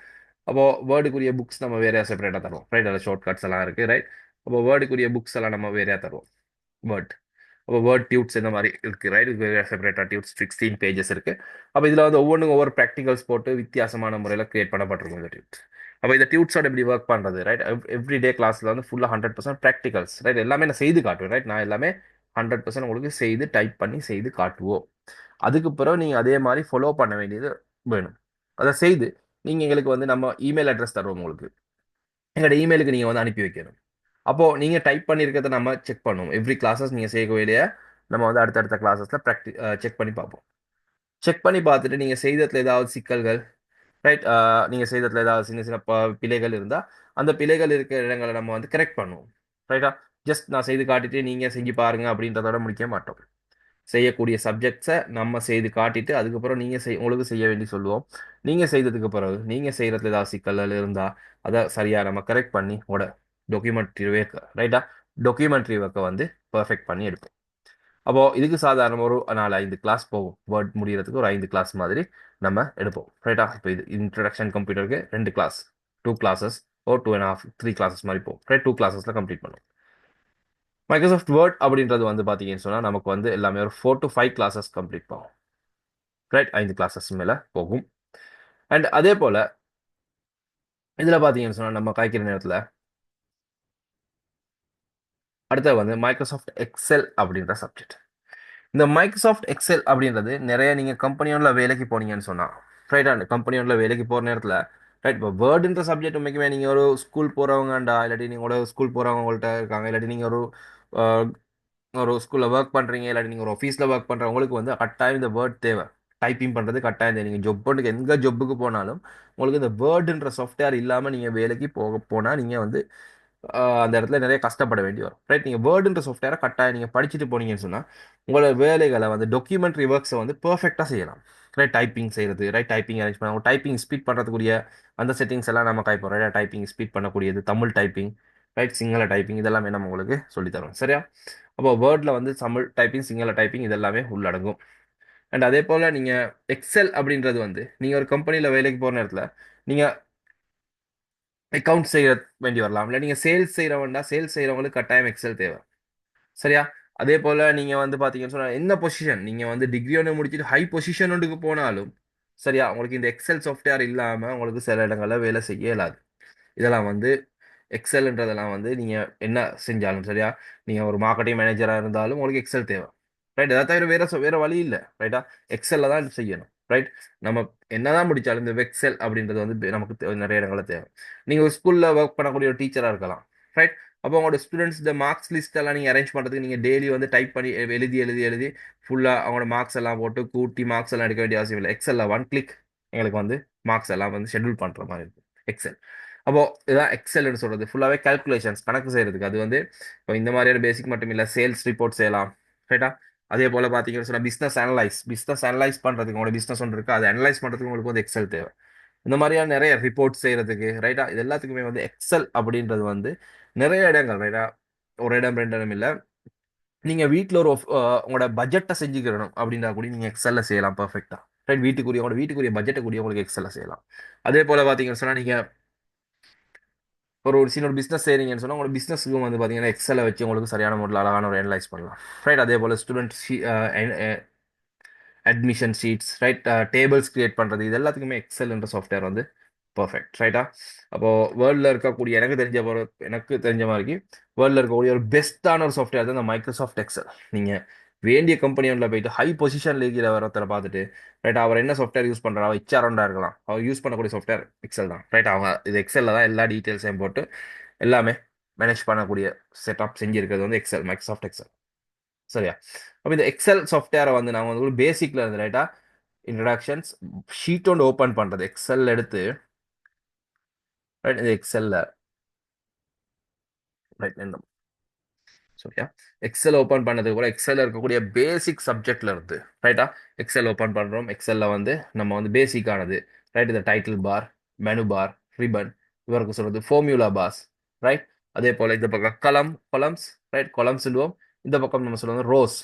அப்போ வேர்டுக்குரிய புக்ஸ் நம்ம வேறையா செப்பரேட்டாக தருவோம், ரைட்? அதில் ஷார்ட் கட்ஸ் எல்லாம் இருக்குது, ரைட்? அப்போ வேர்டுக்குரிய புக்ஸ் எல்லாம் நம்ம வேறையா தருவோம், வேர்ட். அப்போ வேர்ட் டியூட்ஸ் இந்த மாதிரி இருக்குது, ரைட்? இது செப்பரேட்டாக டியூட்ஸ் 16 பேஜஸ் இருக்குது. அப்போ இதில் வந்து ஒவ்வொரு ப்ராக்டிகல்ஸ் போட்டு வித்தியாசமான முறையில் கிரியேட் பண்ணப்பட்டிருக்கும் இந்த டியூட்ஸ். அப்போ இந்த டியூட்ஸோட எப்படி ஒர்க் பண்ணுறது, ரைட்? எவ்ரி டே கிளாஸில் வந்து ஃபுல்லாக 100% ப்ராக்டிகல்ஸ், ரைட்? எல்லாமே நான் செய்து காட்டுவேன், ரைட்? நான் எல்லாமே 100% உங்களுக்கு செய்து டைப் பண்ணி செய்து காட்டுவோம். அதுக்கு பிறகு நீங்கள் அதே மாதிரி ஃபாலோ பண்ண வேண்டியது வேணும். அதை செய்து நீங்கள் எங்களுக்கு வந்து நம்ம இமெயில் அட்ரஸ் தருவோம் உங்களுக்கு. எங்களோட இமெயிலுக்கு நீங்கள் வந்து அனுப்பி வைக்கணும். அப்போது நீங்கள் டைப் பண்ணியிருக்கிறத நம்ம செக் பண்ணுவோம். எவ்ரி கிளாஸஸ் நீங்கள் செய்யக்கூடிய நம்ம வந்து அடுத்தடுத்த கிளாஸஸில் செக் பண்ணி பார்ப்போம். செக் பண்ணி பார்த்துட்டு நீங்கள் செய்ததில் ஏதாவது சிக்கல்கள், ரைட், நீங்கள் செய்ததில் ஏதாவது சின்ன சின்ன பிழைகள் இருந்தால் அந்த பிழைகள் இருக்கிற இடங்களை நம்ம வந்து கரெக்ட் பண்ணுவோம், ரைட்டா? ஜஸ்ட் நான் செய்து காட்டிட்டு நீங்கள் செஞ்சு பாருங்க அப்படின்றதோட முடிக்க மாட்டோம். செய்யக்கூடிய சப்ஜெக்ட்ஸை நம்ம செய்து காட்டிட்டு அதுக்கப்புறம் உங்களுக்கு செய்ய வேண்டி சொல்லுவோம். நீங்கள் செய்ததுக்கு பிறகு நீங்கள் செய்கிறதுல ஏதாவது சிக்கல்கள் இருந்தால் அதை சரியாக நம்ம கரெக்ட் பண்ணி உங்களோட டாக்குமெண்ட்ரி ஒர்க், ரைட்டா? டாக்குமெண்ட்ரி ஒர்க்கை வந்து பர்ஃபெக்ட் பண்ணி எடுப்போம். அப்போது இதுக்கு சாதாரண ஒரு 4-5 கிளாஸ் போகும். வேர்ட் முடிகிறதுக்கு ஒரு 5 கிளாஸ் மாதிரி நம்ம எடுப்போம், ரைட்டா? இப்போ இது இன்ட்ரடக்ஷன் கம்ப்யூட்டருக்கு 2 கிளாஸ், 2 கிளாஸஸ், ஓ 2.5 3 கிளாஸஸ் மாதிரி போகும், ரைட்? 2 கிளாஸஸில் கம்ப்ளீட் பண்ணுவோம். மைக்ரோசாஃப்ட் வேர்ட் அப்படின்றது வந்து பார்த்தீங்கன்னு சொன்னால் நமக்கு வந்து எல்லாமே ஒரு 4 to 5 கிளாஸஸ் கம்ப்ளீட் போகும், ரைட்? 5 கிளாஸஸ் மேலே போகும். அண்ட் அதே போல் இதில் பார்த்தீங்கன்னு சொன்னால் நம்ம காய்க்கிற நேரத்தில் அடுத்தது வந்து மைக்ரோசாஃப்ட் எக்ஸல் அப்படின்ற சப்ஜெக்ட். இந்த மைக்ரோசாஃப்ட் எக்ஸல் அப்படின்றது நிறைய நீங்கள் கம்பெனியோட வேலைக்கு போனீங்கன்னு சொன்னால், ரைட்? அந்த கம்பெனியோட வேலைக்கு போகிற நேரத்தில், ரைட், இப்போ வேர்டுன்ற சப்ஜெக்ட் உண்மைக்குமே நீங்கள் ஒரு ஸ்கூல் போகிறவங்கண்டா, இல்லாட்டி நீங்களோட ஸ்கூல் போகிறவங்கள்ட்ட இருக்காங்க, இல்லாட்டி நீங்கள் ஒரு ஸ்கூலில் ஒர்க் பண்ணுறீங்க, இல்லாட்டி நீங்கள் ஒரு ஆஃபீஸில் ஒர்க் பண்ணுறவங்களுக்கு வந்து கட்டாயம் இந்த வேர்ட் தேவை. டைப்பிங் பண்ணுறது கட்டாயம் தேவை. நீங்கள் ஜொப்புக்கு எங்கே ஜொப்புக்கு போனாலும் உங்களுக்கு இந்த வேர்டுன்ற சாஃப்ட்வேர் இல்லாமல் நீங்கள் வேலைக்கு போனால் நீங்கள் வந்து அந்த இடத்துல நிறைய கஷ்டப்பட வேண்டி வரும், ரைட்? நீங்கள் வேர்டுன்ற சாஃப்ட்வேரை கட்டாயம் நீங்கள் படிச்சுட்டு போனீங்கன்னு சொன்னால் உங்களோட வேலைகளை வந்து டாக்குமெண்ட்ரி ஒர்க்ஸை வந்து பர்ஃபெக்டாக செய்யலாம், ரைட்? டைப்பிங் செய்கிறது, ரைட்? டைப்பிங் அரேஞ்ச் பண்ண டைப்பிங் ஸ்பீட் பண்ணுறதுக்குரிய அந்த செட்டிங்ஸ் எல்லாம் நம்ம கைப்போம், ரைட்? டைப்பிங் ஸ்பீட் பண்ணக்கூடியது Tamil typing, right? Sinhala typing இதெல்லாமே நம்ம உங்களுக்கு சொல்லித்தரோம், சரியா? அப்போ வேர்டில் வந்து தமிழ் டைப்பிங், சிங்கள டைப்பிங் இதெல்லாமே உள்ளடங்கும். அண்ட் அதே போல் நீங்கள் எக்ஸல் அப்படின்றது வந்து நீங்கள் ஒரு கம்பெனியில் வேலைக்கு போகிற நேரத்தில் நீங்கள் அக்கௌண்ட் செய்ய வேண்டி வரலாம், இல்லை நீங்கள் சேல்ஸ் செய்கிறவண்டா சேல்ஸ் செய்கிறவங்களுக்கு கட்டாயம் எக்ஸல் தேவை, சரியா? அதே போல் நீங்கள் வந்து பார்த்தீங்கன்னு சொன்னால் என்ன பொசிஷன் நீங்கள் வந்து டிகிரி ஒன்று முடிச்சுட்டு ஹை பொசிஷன் ஒன்றுக்கு போனாலும், சரியா, உங்களுக்கு இந்த எக்ஸல் சாஃப்ட்வேர் இல்லாமல் உங்களுக்கு சில இடங்களில் வேலை செய்ய இயலாது. இதெல்லாம் வந்து எக்ஸல்ன்றதெல்லாம் வந்து நீங்கள் என்ன செஞ்சாலும், சரியா, நீங்கள் ஒரு மார்க்கெட்டிங் மேனேஜராக இருந்தாலும் உங்களுக்கு எக்ஸல் தேவை, ரைட்? அதை தவிர வேற வழி இல்லை, ரைட்டா? எக்ஸலில் தான் செய்யணும், ரைட்? நம்ம என்னதான் முடிச்சாலும் இந்த எக்ஸல் அப்படின்றது வந்து நமக்கு நிறைய இடங்களில் தேவை. நீங்கள் ஒரு ஸ்கூலில் ஒர்க் பண்ணக்கூடிய ஒரு டீச்சராக இருக்கலாம், ரைட்? அப்போ உங்களோட ஸ்டூடெண்ட்ஸ் இந்த மார்க்ஸ் லிஸ்ட் எல்லாம் நீங்கள் அரேஞ்ச் பண்ணுறதுக்கு நீங்கள் டெய்லி வந்து டைப் பண்ணி எழுதி ஃபுல்லாக அவங்களோட மார்க்ஸ் எல்லாம் போட்டு கூட்டி மார்க்ஸ் எல்லாம் எடுக்க வேண்டிய அவசியம் இல்லை. எக்ஸலில் ஒன் கிளிக் எங்களுக்கு வந்து மார்க்ஸ் எல்லாம் வந்து ஷெட்யூல் பண்ணுற மாதிரி இருக்கும் எக்ஸல். அப்போ இதான் எக்ஸல்னு சொல்றது, ஃபுல்லாகவே கால்குலேஷன்ஸ் கணக்கு செய்யறதுக்கு. அது வந்து இப்போ இந்த மாதிரியான பேசிக் மட்டும் இல்லை, சேல்ஸ் ரிப்போர்ட் செய்யலாம், ரைட்டா? அதே போல் பார்த்தீங்கன்னு சொன்னால் பிஸ்னஸ் அனலைஸ் பண்ணுறதுக்கு உங்களோட பிஸ்னஸ் ஒன்று இருக்குது, அதை அனலைஸ் பண்ணுறதுக்கு உங்களுக்கு வந்து எக்ஸல் தேவை. இந்த மாதிரியான நிறைய ரிப்போர்ட் செய்யறதுக்கு, ரைட்டா? இது எல்லாத்துக்குமே வந்து எக்ஸல் அப்படின்றது வந்து நிறைய இடங்கள், ரைட்டா? ஒரு இடம் ரெண்டு இடம் இல்லை, நீங்கள் வீட்டில் உங்களோட பட்ஜெட்டை செஞ்சுக்கிறணும் அப்படின்னா கூட நீங்கள் எக்ஸலில் செய்யலாம் பர்ஃபெக்டாக, ரைட்? உங்களோட வீட்டுக்குரிய பட்ஜெட்டை கூடிய உங்களுக்கு எக்ஸலில் செய்யலாம். அதே போல் பார்த்தீங்கன்னு சொன்னால் நீங்கள் ஒரு சின்ன ஒரு பிஸ்னஸ் செய்றீங்கன்னு சொன்னால் உங்களோட பிஸ்னஸுக்கும் வந்து பார்த்தீங்கன்னா எக்ஸலை வச்சு உங்களுக்கு சரியான முறையில் அழகான ஒரு அனலைஸ் பண்ணலாம், ரைட்? அதே போல் student admission sheets, right? Tables create பண்ணுறது, இது எல்லாத்துக்குமே எக்ஸல் என்ற சாஃப்ட்வேர் வந்து பர்ஃபெக்ட், ரைட்டா? அப்போது வேர்ல்டில் இருக்கக்கூடிய எனக்கு தெரிஞ்ச மாதிரி வேர்ல்டில் இருக்கக்கூடிய ஒரு பெஸ்ட்டான ஒரு சாஃப்ட்வேர் தான் இந்த மைக்ரோசாஃப்ட் எக்ஸல். நீங்கள் வேண்டிய கம்பெனி ஒன்றில் போயிட்டு ஹை பொசிஷனில் இருக்கிற ஒருத்தரை பார்த்துட்டு, ரைட், அவர் என்ன சாஃப்ட்வேர் யூஸ் பண்ணுறா, ஹெச்ஆர்ஓண்டா இருக்கலாம், அவர் யூஸ் பண்ணக்கூடிய சாஃப்ட்வேர் எக்ஸல் தான், ரைட்? அவங்க இது எக்ஸலில் தான் எல்லா டீட்டெயில்ஸையும் போட்டு எல்லாமே மேனேஜ் பண்ணக்கூடிய செட்டப் செஞ்சுருக்கிறது வந்து எக்ஸல், மைக்ரோசாஃப்ட் எக்ஸல், சரியா? அப்போ இந்த எக்ஸல் சாஃப்ட்வேரை வந்து நாங்கள் வந்து ஒரு பேசிக்ல இருந்து, ரைட்டா, இன்ட்ரடக்ஷன்ஸ் ஷீட் ஒன்று ஓப்பன் பண்ணுறது எக்ஸல் எடுத்து, ரைட்? இந்த எக்ஸல்ல, ரைட், சரியா, எக்ஸல் ஓப்பன் பண்ணதுக்கு கூட எக்ஸல்ல இருக்கக்கூடிய பேசிக் சப்ஜெக்ட்ல இருந்து, ரைட்டா, எக்ஸல் ஓப்பன் பண்றோம். எக்ஸல்ல வந்து நம்ம வந்து பேசிக்கானது, ரைட், இந்த டைட்டில் பார், மெனு பார், ரிபன், இவருக்கு சொல்றது ஃபார்முலா பாஸ், ரைட்? அதே போல இந்த பக்கம் கொலம்ஸ், ரைட், கொலம்ஸ் சொல்லுவோம். இந்த பக்கம் நம்ம சொல்லுவோம் ரோஸ்,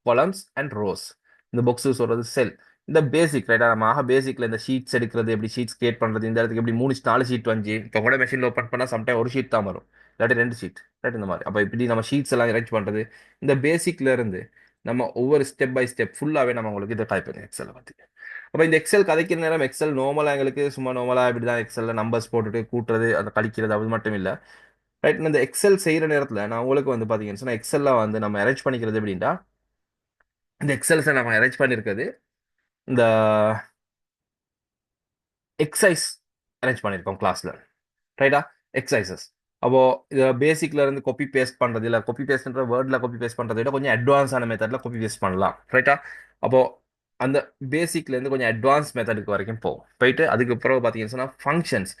கொலம்ஸ் அண்ட் ரோஸ். இந்த பாக்ஸ் சொல்றது செல். இந்த பேசிக் ரைட்டா நம்ம பேசிக்ல இந்த ஷீட்ஸ் எடுக்கிறது எப்படி ஷீட்ஸ் கிரியேட் பண்றது இந்த இடத்துக்கு எப்படி 3 4 ஷீட் வந்து இப்போ கூட மெஷின் ஓப்பன் பண்ணா சம்டைம் ஒரு ஷீட் தான் வரும் இல்லாட்டி 2 ஷீட் ரைட் இந்த மாதிரி அப்போ இப்படி நம்ம ஷீட்ஸ் எல்லாம் அரேஞ்ச் பண்றது இந்த பேசிக்ல இருந்து நம்ம ஒவ்வொரு ஸ்டெப் பை ஸ்டெப் ஃபுல்லாவே நம்ம உங்களுக்கு இதை டைப் பண்ணி எக்ஸல் பத்தி அப்போ இந்த எக்ஸல் கதைக்கிற நேரம் எக்ஸல் நார்மலா எங்களுக்கு சும்மா நார்மலா இப்படிதான் எக்ஸல்ல நம்பர்ஸ் போட்டுட்டு கூட்டுறது அதை கழிக்கிறது அது மட்டும் இல்ல ரைட் இந்த எக்ஸல் செய்யற நேரத்துல நான் உங்களுக்கு வந்து பாத்தீங்கன்னு சொன்னா எக்ஸல்ல வந்து நம்ம அரேஞ்ச் பண்ணிக்கிறது எப்படின்னா இந்த எக்ஸல்ஸை நம்ம அரேஞ்ச் பண்ணிருக்கிறது இந்த எக்ஸசைஸ் அரேஞ்ச் பண்ணியிருக்கோம் கிளாஸ்ல ரைட்டா எக்ஸசைசஸ் அப்போ இது பேசிக்ல இருந்து காப்பி பேஸ்ட் பண்றது இல்ல காப்பி பேஸ்ட்ன்ற வேர்ட்ல காப்பி பேஸ்ட் பண்றதை விட கொஞ்சம் அட்வான்ஸான மெத்தட்ல காப்பி பேஸ்ட் பண்ணலாம் ரைட்டா அப்போ அந்த பேசிக்ல இருந்து கொஞ்சம் அட்வான்ஸ் மெத்தடுக்கு வரைக்கும் போகும் போயிட்டு அதுக்கப்புறம் பாத்தீங்கன்னு சொன்னா ஃபங்க்ஷன்ஸ்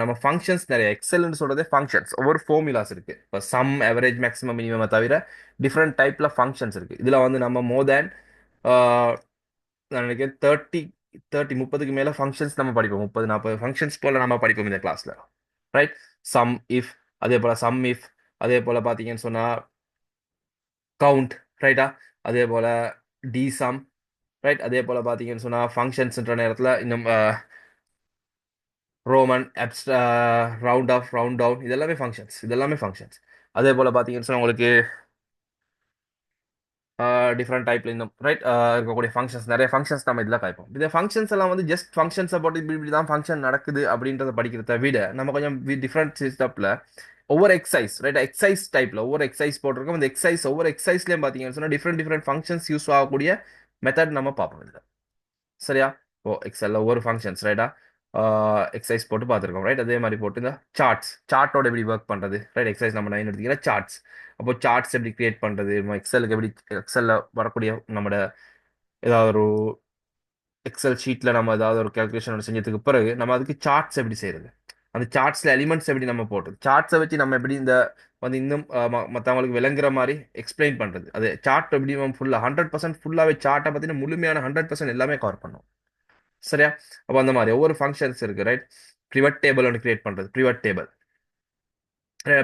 நம்ம ஃபங்க்ஷன்ஸ் நிறைய எக்ஸல்னு சொல்றதே ஃபங்க்ஷன்ஸ் ஒவ்வொரு ஃபார்முலாஸ் இருக்கு இப்போ சம் அவரேஜ் மேக்ஸிமம் மினிமம் தவிர டிஃப்ரெண்ட் டைப்ல ஃபங்க்ஷன்ஸ் இருக்கு இதுல வந்து நம்ம மோர் தேன் நான் நினைக்கிறேன் 30 மேல ஃபங்க்ஷன்ஸ் நம்ம படிப்போம் 30 40 ஃபங்க்ஷன்ஸ் போல நம்ம படிப்போம் இந்த கிளாஸ்ல ரைட் சம் இஃப் அதே போல சம் இஃப் அதே போல பாத்தீங்கன்னு சொன்னா கவுண்ட் ரைட்டா அதே போல டி சம் ரைட் அதே போல பாத்தீங்கன்னு சொன்னா ஃபங்க்ஷன்ஸ்ன்ற நேரத்துல இன்னும் ரோமன் அப்ஸ்ட்ரா ரவுண்ட் ஆஃப் ரவுண்ட் டவுன் இதெல்லாமே ஃபங்க்ஷன்ஸ் அதே போல பாத்தீங்கன்னு சொன்னா உங்களுக்கு டிஃப்ரெண்ட் டைப்ல இன்னும் ரைட் இருக்கக்கூடிய ஃபங்க்ஷன்ஸ் நிறைய ஃபங்க்ஷன்ஸ் நம்ம இதில் காய்ப்போம் இந்த ஃபங்க்ஷன்ஸ் எல்லாம் வந்து ஜஸ்ட் ஃபங்க்ஷன்ஸை போட்டு இப்படி இப்படி தான் ஃபங்க்ஷன் நடக்குது அப்படின்றத படிக்கிறத விட நம்ம கொஞ்சம் டிஃப்ரெண்ட் சிஸ்டப்ல ஒவ்வொரு எக்ஸசைஸ் ரைட் எக்ஸசைஸ் டைப்ல ஒவ்வொரு எக்ஸசைஸ் போட்டிருக்கோம் இந்த எக்ஸசைஸ் ஒவ்வொரு எக்ஸசைஸ்லயும் பார்த்தீங்கன்னு சொன்னா டிஃப்ரெண்ட் டிஃப்ரெண்ட் ஃபங்க்ஷன்ஸ் யூஸ் ஆகக்கூடிய மெத்தட் நம்ம பார்ப்போம் இதில் சரியா ஓ எக்ஸல்ல ஒவ்வொரு ஃபங்க்ஷன்ஸ் ரைட்டா எக்ஸசைஸ் போட்டு பார்த்துருக்கோம் ரைட் அதே மாதிரி போட்டு இந்த சார்ட்டோட எப்படி ஒர்க் பண்றது ரைட் எக்ஸசைஸ் நம்ம 9 எடுத்தீங்கன்னா சார்ட்ஸ் அப்போ சார்ட்ஸ் எப்படி கிரியேட் பண்றது எக்ஸலுக்கு எப்படி எக்ஸல்ல வரக்கூடிய நம்மளோட ஏதாவது ஒரு எக்ஸல் ஷீட்ல நம்ம ஏதாவது ஒரு கேல்குலேஷன் செஞ்சதுக்கு பிறகு நம்ம அதுக்கு சார்ட்ஸ் எப்படி செய்யறது அந்த சார்ட்ஸ்ல எலிமெண்ட்ஸ் எப்படி நம்ம போடுறது சார்ட்ஸை வச்சு நம்ம எப்படி இந்த வந்து இன்னும் மற்றவங்களுக்கு விளங்குற மாதிரி எக்ஸ்பிளைன் பண்றது அது சார்ட் எப்படி ஃபுல்லா 100% ஃபுல்லாவே சார்ட்டை பத்தின முழுமையான 100% எல்லாமே கவர் பண்ணும் சரியா அப்போ அந்த மாதிரி ஒவ்வொரு ஃபங்க்ஷன்ஸ் இருக்கு ரைட் பிரிவட் டேபிள் ஒன்று கிரியேட் பண்றது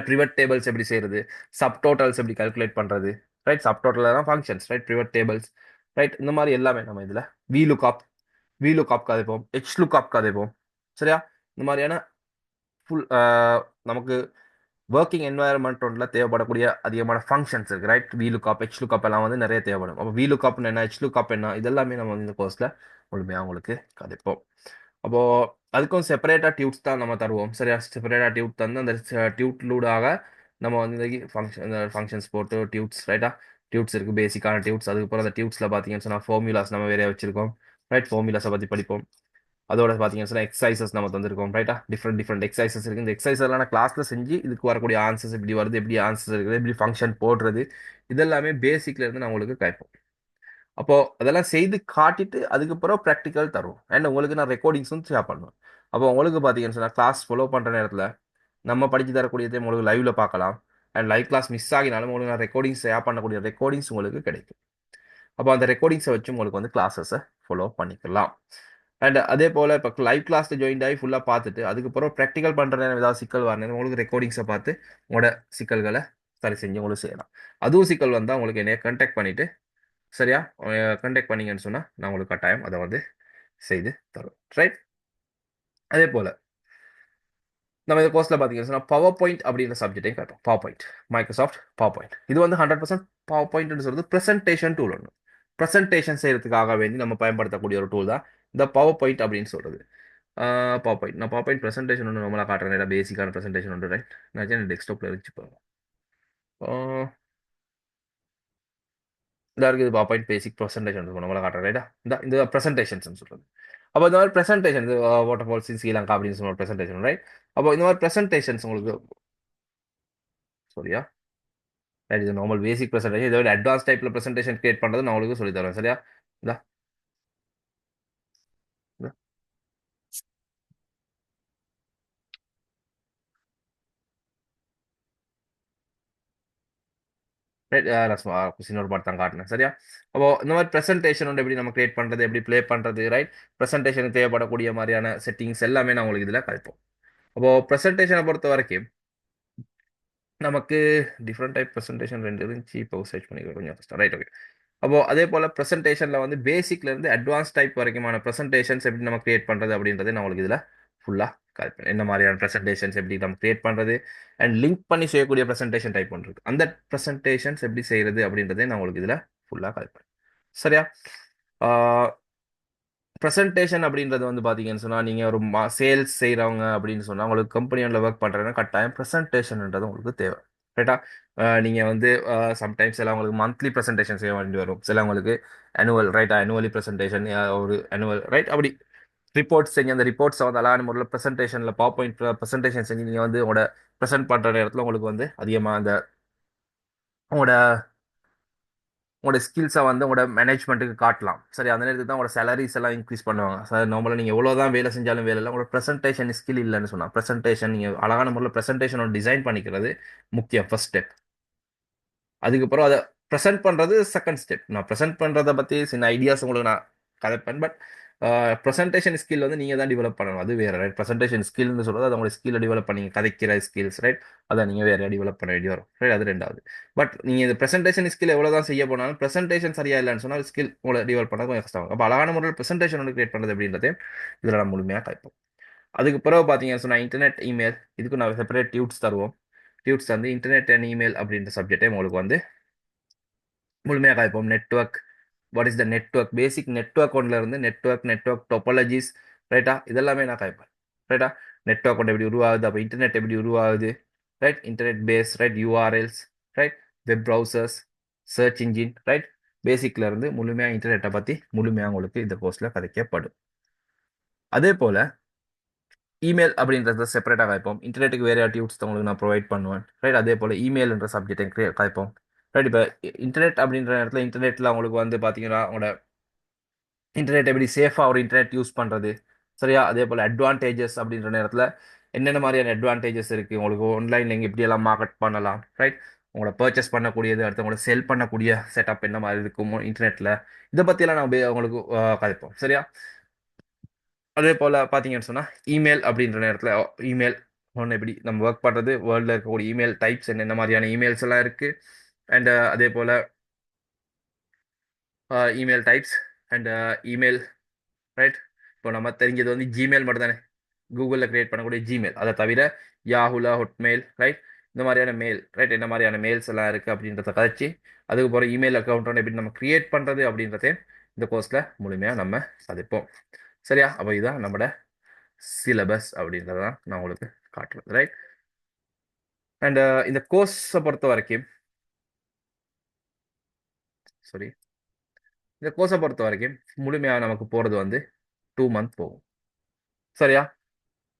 பிரிவட் டேபிள்ஸ் எப்படி செய்யறது சப் டோட்டல்ஸ் எப்படி கால்குலேட் பண்றது ரைட் சப் டோட்டல் தான் ஃபங்க்ஷன்ஸ் ரைட் பிரிவட் டேபிள்ஸ் ரைட் இந்த மாதிரி எல்லாமே நம்ம இதுல வி லுக்அப் கதைப்போம் ஹெச் லுக்அப் கதைப்போம் சரியா இந்த மாதிரியான ஃபுல் நமக்கு ஒர்க்கிங் என்வாயர்மெண்ட் ஒன்றில் தேவைப்படக்கூடிய அதிகமான ஃபங்க்ஷன்ஸ் இருக்கு right we lookup H lookup எல்லாம் வந்து நிறைய தேவைப்படும் அப்போ வி லுக்அப் என்ன ஹெச் லுக்அப் என்ன இதெல்லாமே நம்ம வந்து இந்த கோர்ஸ்ல முழுமையாக உங்களுக்கு கதைப்போம் அப்போ அதுக்கும் செப்பரேட்டா டியூட்ஸ் தான் நம்ம தருவோம் சரியா செப்பரேட்டா டியூட் தந்து அந்த டியூட்லூடாக நம்ம வந்து ஃபங்க்ஷன்ஸ் போட்டு டியூட்ஸ் ரைட்டா டியூட்ஸ் இருக்கு பேசிக்கான டியூட்ஸ் அதுக்கப்புறம் அந்த டியூட்ஸ்ல பாத்தீங்கன்னு சொன்னா ஃபார்முலாஸ் நம்ம வேற வச்சிருக்கோம் ரைட் ஃபார்முலாஸை பத்தி படிப்போம் அதோட பாத்தீங்கன்னா சொன்னா எக்ஸசைசஸ் நம்ம தந்திருக்கோம் ரைட்டா டிஃப்ரெண்ட் டிஃப்ரெண்ட் எக்ஸசைசஸ் இருக்கு இந்த எக்ஸசைஸ் எல்லாம் கிளாஸ்ல செஞ்சு இதுக்கு வரக்கூடிய ஆன்சர்ஸ் எப்படி வருது எப்படி ஆன்சர்ஸ் இருக்குது எப்படி ஃபங்க்ஷன் போடுறது இதெல்லாமே பேசிக்ல இருந்து நான் உங்களுக்கு கைப்போம் அப்போ அதெல்லாம் செய்து காட்டிட்டு அதுக்கப்புறம் ப்ராக்டிக்கல் தருவோம் அண்ட் உங்களுக்கு நான் ரெக்கார்டிங்ஸும் ஷேர் பண்ணுவேன் அப்போ உங்களுக்கு பார்த்தீங்கன்னு சொன்னால் கிளாஸ் ஃபாலோ பண்ணுற நேரத்தில் நம்ம படித்து தரக்கூடியதை உங்களுக்கு லைவ்ல பார்க்கலாம் அண்ட் லைவ் கிளாஸ் மிஸ் ஆகினாலும் உங்களுக்கு நான் ரெக்கார்டிங்ஸ் ஷேர் பண்ணக்கூடிய ரெக்கார்டிங்ஸ் உங்களுக்கு கிடைக்கும் அப்போ அந்த ரெக்கார்டிங்ஸை வச்சு உங்களுக்கு வந்து கிளாஸஸை ஃபாலோ பண்ணிக்கலாம் அண்ட் அதே போல் இப்போ லைவ் கிளாஸில் ஜாயின் ஆகி ஃபுல்லாக பார்த்துட்டு அதுக்கப்புறம் ப்ராக்டிக்கல் பண்ணுற நேரம் ஏதாவது சிக்கல் வரணும் உங்களுக்கு ரெக்கார்டிங்ஸை பார்த்து உங்களோட சிக்கல்களை சரி செஞ்சு உங்களுக்கு செய்யலாம் அதுவும் சிக்கல் வந்தால் உங்களுக்கு என்னைய கண்டாக்ட் பண்ணிட்டு சரியா கண்டெக்ட் பண்ணீங்கன்னு சொன்னா நான் உங்களுக்கு கட்டாயம் அதை வந்து செய்து தரும் ரைட் அதே போல நம்ம இந்த கோர்ஸ்ல பாத்தீங்கன்னா சொன்னா பவர் பாயிண்ட் அப்படின்ற சப்ஜெக்டையும் காட்டும் power point Microsoft power point இது வந்து 100% பவர் பாயிண்ட் சொல்றது பிரசன்டேஷன் டூல் ஒன்று பிரசன்டேஷன் செய்யறதுக்காக வேண்டி நம்ம பயன்படுத்தக்கூடிய ஒரு டூல் தான் இந்த பவர் பாயிண்ட் அப்படின்னு சொல்றது பவர் பாயிண்ட் நான் பவர் பாயிண்ட் பிரசன்டேஷன் ஒன்று நம்மளா காட்டுறேன் பேசிக்கான பிரசன்டேஷன் ஒன்று ரைட் நான் டெஸ்க்டாப்ல வச்சு போகிறோம் இதா இருக்குது பவர் பாயிண்ட் பேசிக் ப்ரெசன்டேஷன் இருக்கும் நம்மளை காட்டுறேன் ரைட்டா இந்த ப்ரெசன்டேஷன்ஸ் சொல்றது அப்போ இந்த மாதிரி presentation waterfalls in Sri Lanka அப்படின்னு சொல்ற ப்ரெசன்டேஷன் ரைட் அப்போ இந்த மாதிரி ப்ரெசன்டேஷன்ஸ் உங்களுக்கு சரியா ரைட் இது நார்மல் பேசிக் ப்ரெசன்டேஷன் இதை விட அட்வான்ஸ் டைப்ல ப்ரெசன்டேஷன் கிரியேட் பண்றது நான் உங்களுக்கு சொல்லி தரேன் சரியா இதா ரைட் இன்னொரு பார்த்து தான் காட்டினேன் சரியா அப்போ இந்த மாதிரி ப்ரெசன்டேஷன் வந்து எப்படி நம்ம கிரியேட் பண்றது எப்படி ப்ளே பண்றது ரைட் ப்ரெசன்டேஷனுக்கு தேவைப்படக்கூடிய மாதிரியான செட்டிங்ஸ் எல்லாமே நான் உங்களுக்கு இதில் கழிப்போம் அப்போ ப்ரெசன்டேஷனை பொறுத்த வரைக்கும் நமக்கு டிஃப்ரெண்ட் டைப் ப்ரெசன்டேஷன் ரெண்டு இருந்துச்சு இப்போ சர்ச் பண்ணிக்கிறோம் கொஞ்சம் கஷ்டம் ரைட் ஓகே அப்போ அதே போல ப்ரெசன்டேஷன்ல வந்து பேசிக்ல இருந்து அட்வான்ஸ் டைப் வரைக்குமான ப்ரெசன்டேஷன்ஸ் எப்படி நம்ம கிரியேட் பண்றது அப்படின்றதே நான் உங்களுக்கு இதுல ஃபுல்லா காட்டுறேன். என்ன மாதிரியான ப்ரெசன்டேஷன்ஸ் எப்படி நம்ம கிரியேட் பண்றது அண்ட் லிங்க் பண்ணி செய்யக்கூடிய ப்ரெசன்டேஷன் டைப் பண்றது, அந்த ப்ரெசன்டேஷன்ஸ் எப்படி செய்யறது அப்படின்றதே நான் உங்களுக்கு இதுல ஃபுல்லா காட்டுறேன். சரியா? ப்ரெசன்டேஷன் அப்படின்றது வந்து பார்த்தீங்கன்னு சொன்னால் நீங்கள் ஒரு சேல்ஸ் செய்கிறவங்க அப்படின்னு சொன்னால் உங்களுக்கு கம்பெனியில் ஒர்க் பண்ணுறதுன்னா கட்டாயம் ப்ரெசன்டேஷன்ன்றது உங்களுக்கு தேவை. ரைட்டா? நீங்கள் வந்து சம்டைம்ஸ் எல்லாம் உங்களுக்கு மந்த்லி ப்ரெசன்டேஷன் செய்ய வேண்டி வரும், சிலவங்களுக்கு ஆனுவல், ரைட்டா, ஆனுவலி ப்ரெசன்டேஷன், ஒரு ஆனுவல், ரைட், அப்படி ரிப்போர்ட்ஸ் செஞ்சு அந்த ரிப்போர்ட்ஸை வந்து அழகான முறையில் ப்ரெசன்டேஷனில் பவர் பாயிண்ட் ப்ரெசன்டேஷன் செஞ்சு நீங்கள் வந்து உங்களோட ப்ரெசென்ட் பண்ணுற நேரத்தில் உங்களுக்கு வந்து அதிகமாக அந்த உங்களோட உங்களோட ஸ்கில்ஸை வந்து உங்களோட மேனேஜ்மெண்ட்டுக்கு காட்டலாம். சரி, அந்த நேரத்துக்கு தான் உங்களோட சேலரிஸ் எல்லாம் இன்க்ரீஸ் பண்ணுவாங்க. சார் நார்மலாக நீங்கள் எவ்வளோ தான் வேலை செஞ்சாலும் வேலை இல்லை, உங்களோட ப்ரெசன்டேஷன் ஸ்கில் இல்லைன்னு சொன்னால் ப்ரெசன்டேஷன் நீங்கள் அழகான முறையில் ப்ரெசன்டேஷனோட டிசைன் பண்ணிக்கிறது முக்கியம், ஃபர்ஸ்ட் ஸ்டெப். அதுக்கப்புறம் அதை ப்ரெசென்ட் பண்ணுறது செகண்ட் ஸ்டெப். நான் ப்ரெசென்ட் பண்ணுறதை பற்றி சின்ன ஐடியாஸ் உங்களுக்கு நான் கதைப்பேன். பட் ப்ரெசன்டேஷன் ஸ்கில் வந்து நீங்கள் தான் டெவலப் பண்ணணும், அது வேறு, ரைட்? ப்ரெசன்டேஷன் ஸ்கில்னு சொல்கிறது அது உங்களோட ஸ்கில்லை டெவலப் பண்ணி கதைக்கிற ஸ்கில்ஸ், ரைட்? அதை நீங்கள் வேறு டெவலப் பண்ண வேண்டிய வரும், ரைட்? அது ரெண்டாவது. பட் நீங்கள் இந்த ப்ரெசன்டேஷன் ஸ்கில் எவ்வளோ தான் செய்ய போனாலும் ப்ரெசன்டேஷன் சரியா இல்லைன்னு சொன்னால் ஸ்கில் உங்களை டெவலப் பண்ண கொஞ்சம் கஷ்டம். அப்போ அழகான முறையில் ப்ரெசன்டேஷன் வந்து கிரியேட் பண்ணுறது அப்படின்றதே இதில் நான் முழுமையாக கைப்போம். அதுக்கு பிறகு பார்த்தீங்கன்னு சொன்னால் இன்டர்நெட் இமெயில், இதுக்கு நான் செப்பரேட் டியூட்ஸ் தருவோம். டியூட்ஸ் வந்து இன்டர்நெட் அண்ட் இமெயில் அப்படின்ற சப்ஜெக்டே உங்களுக்கு வந்து முழுமையாக காய்ப்போம். Network, what is the network, basic network ஒன்ல இருந்து நெட்வொர்க் டொபாலஜிஸ், ரைட்டா, இதெல்லாமே நான் காய்ப்பேன். ரைட்டா? நெட்வொர்க் ஒன்று எப்படி உருவாகுது, அப்போ இன்டர்நெட் எப்படி உருவாகுது, right? Internet base, right? URLs, right? Web browsers, search engine, right? பேசிக்ல இருந்து முழுமையாக இன்டர்நெட்டை பற்றி முழுமையாக உங்களுக்கு இந்த கோர்ஸில் கதைக்கப்படும். அதே போல் இமெயில் அப்படின்றத செப்பரேட்டாக காய்ப்போம். இன்டர்நெட்டுக்கு வேறு டியூட்ஸ் உங்களுக்கு நான் ப்ரொவைட் பண்ணுவேன், ரைட்? அதே போல் இமெயில்ன்ற சப்ஜெக்டை காய்ப்போம், ரைட்? இப்போ இன்டர்நெட் அப்படின்ற இடத்துல இன்டர்நெட்டில் உங்களுக்கு வந்து பார்த்தீங்கன்னா உங்களோட இன்டர்நெட் எப்படி சேஃபாக ஒரு இன்டர்நெட் யூஸ் பண்ணுறது, சரியா? அதே போல் அட்வான்டேஜஸ் அப்படின்ற நேரத்தில் என்னென்ன மாதிரியான அட்வான்டேஜஸ் இருக்குது உங்களுக்கு ஆன்லைனில், எங்கே எப்படியெல்லாம் மார்க்கெட் பண்ணலாம், ரைட்? உங்களோட பர்ச்சேஸ் பண்ணக்கூடியது, அடுத்து உங்களோட செல் பண்ணக்கூடிய செட்டப் என்ன மாதிரி இருக்கும் இன்டர்நெட்டில், இதை பற்றியெல்லாம் நம்ம உங்களுக்கு கதைப்போம், சரியா? அதே போல் பார்த்தீங்கன்னு சொன்னால் இமெயில் அப்படின்ற நேரத்தில் இமெயில் ஒன்று எப்படி நம்ம ஒர்க் பண்ணுறது, வேர்ல்டில் இருக்கக்கூடிய இமெயில் டைப்ஸ் என்னென்ன மாதிரியான இமெயில்ஸ் எல்லாம் இருக்குது, அண்ட் அதே போல் email types and email, right? இப்போ நம்ம தெரிஞ்சது வந்து ஜிமெயில் மட்டும் தானே, கூகுளில் கிரியேட் பண்ணக்கூடிய ஜிமெயில், அதை தவிர யாஹூல, ஹொட்மெயில், ரைட்? இந்த மாதிரியான மெயில், ரைட்? என்ன மாதிரியான மெயில்ஸ் எல்லாம் இருக்குது அப்படின்றத கதைச்சி அதுக்கு போகிற இமெயில் அக்கௌண்ட் ஒன்று எப்படி நம்ம கிரியேட் பண்ணுறது அப்படின்றதையும் இந்த கோர்ஸில் முழுமையாக நம்ம சதைப்போம். சரியா? அப்போ இதுதான் நம்மளோட சிலபஸ் அப்படின்றதான் நான் உங்களுக்கு காட்டுறது, ரைட்? அண்ட் இந்த கோர்ஸை பொறுத்த வரைக்கும், சாரி, இந்த கோர்ஸை பொறுத்த வரைக்கும் முழுமையாக நமக்கு போகிறது வந்து 2 மந்த் போகும். சரியா?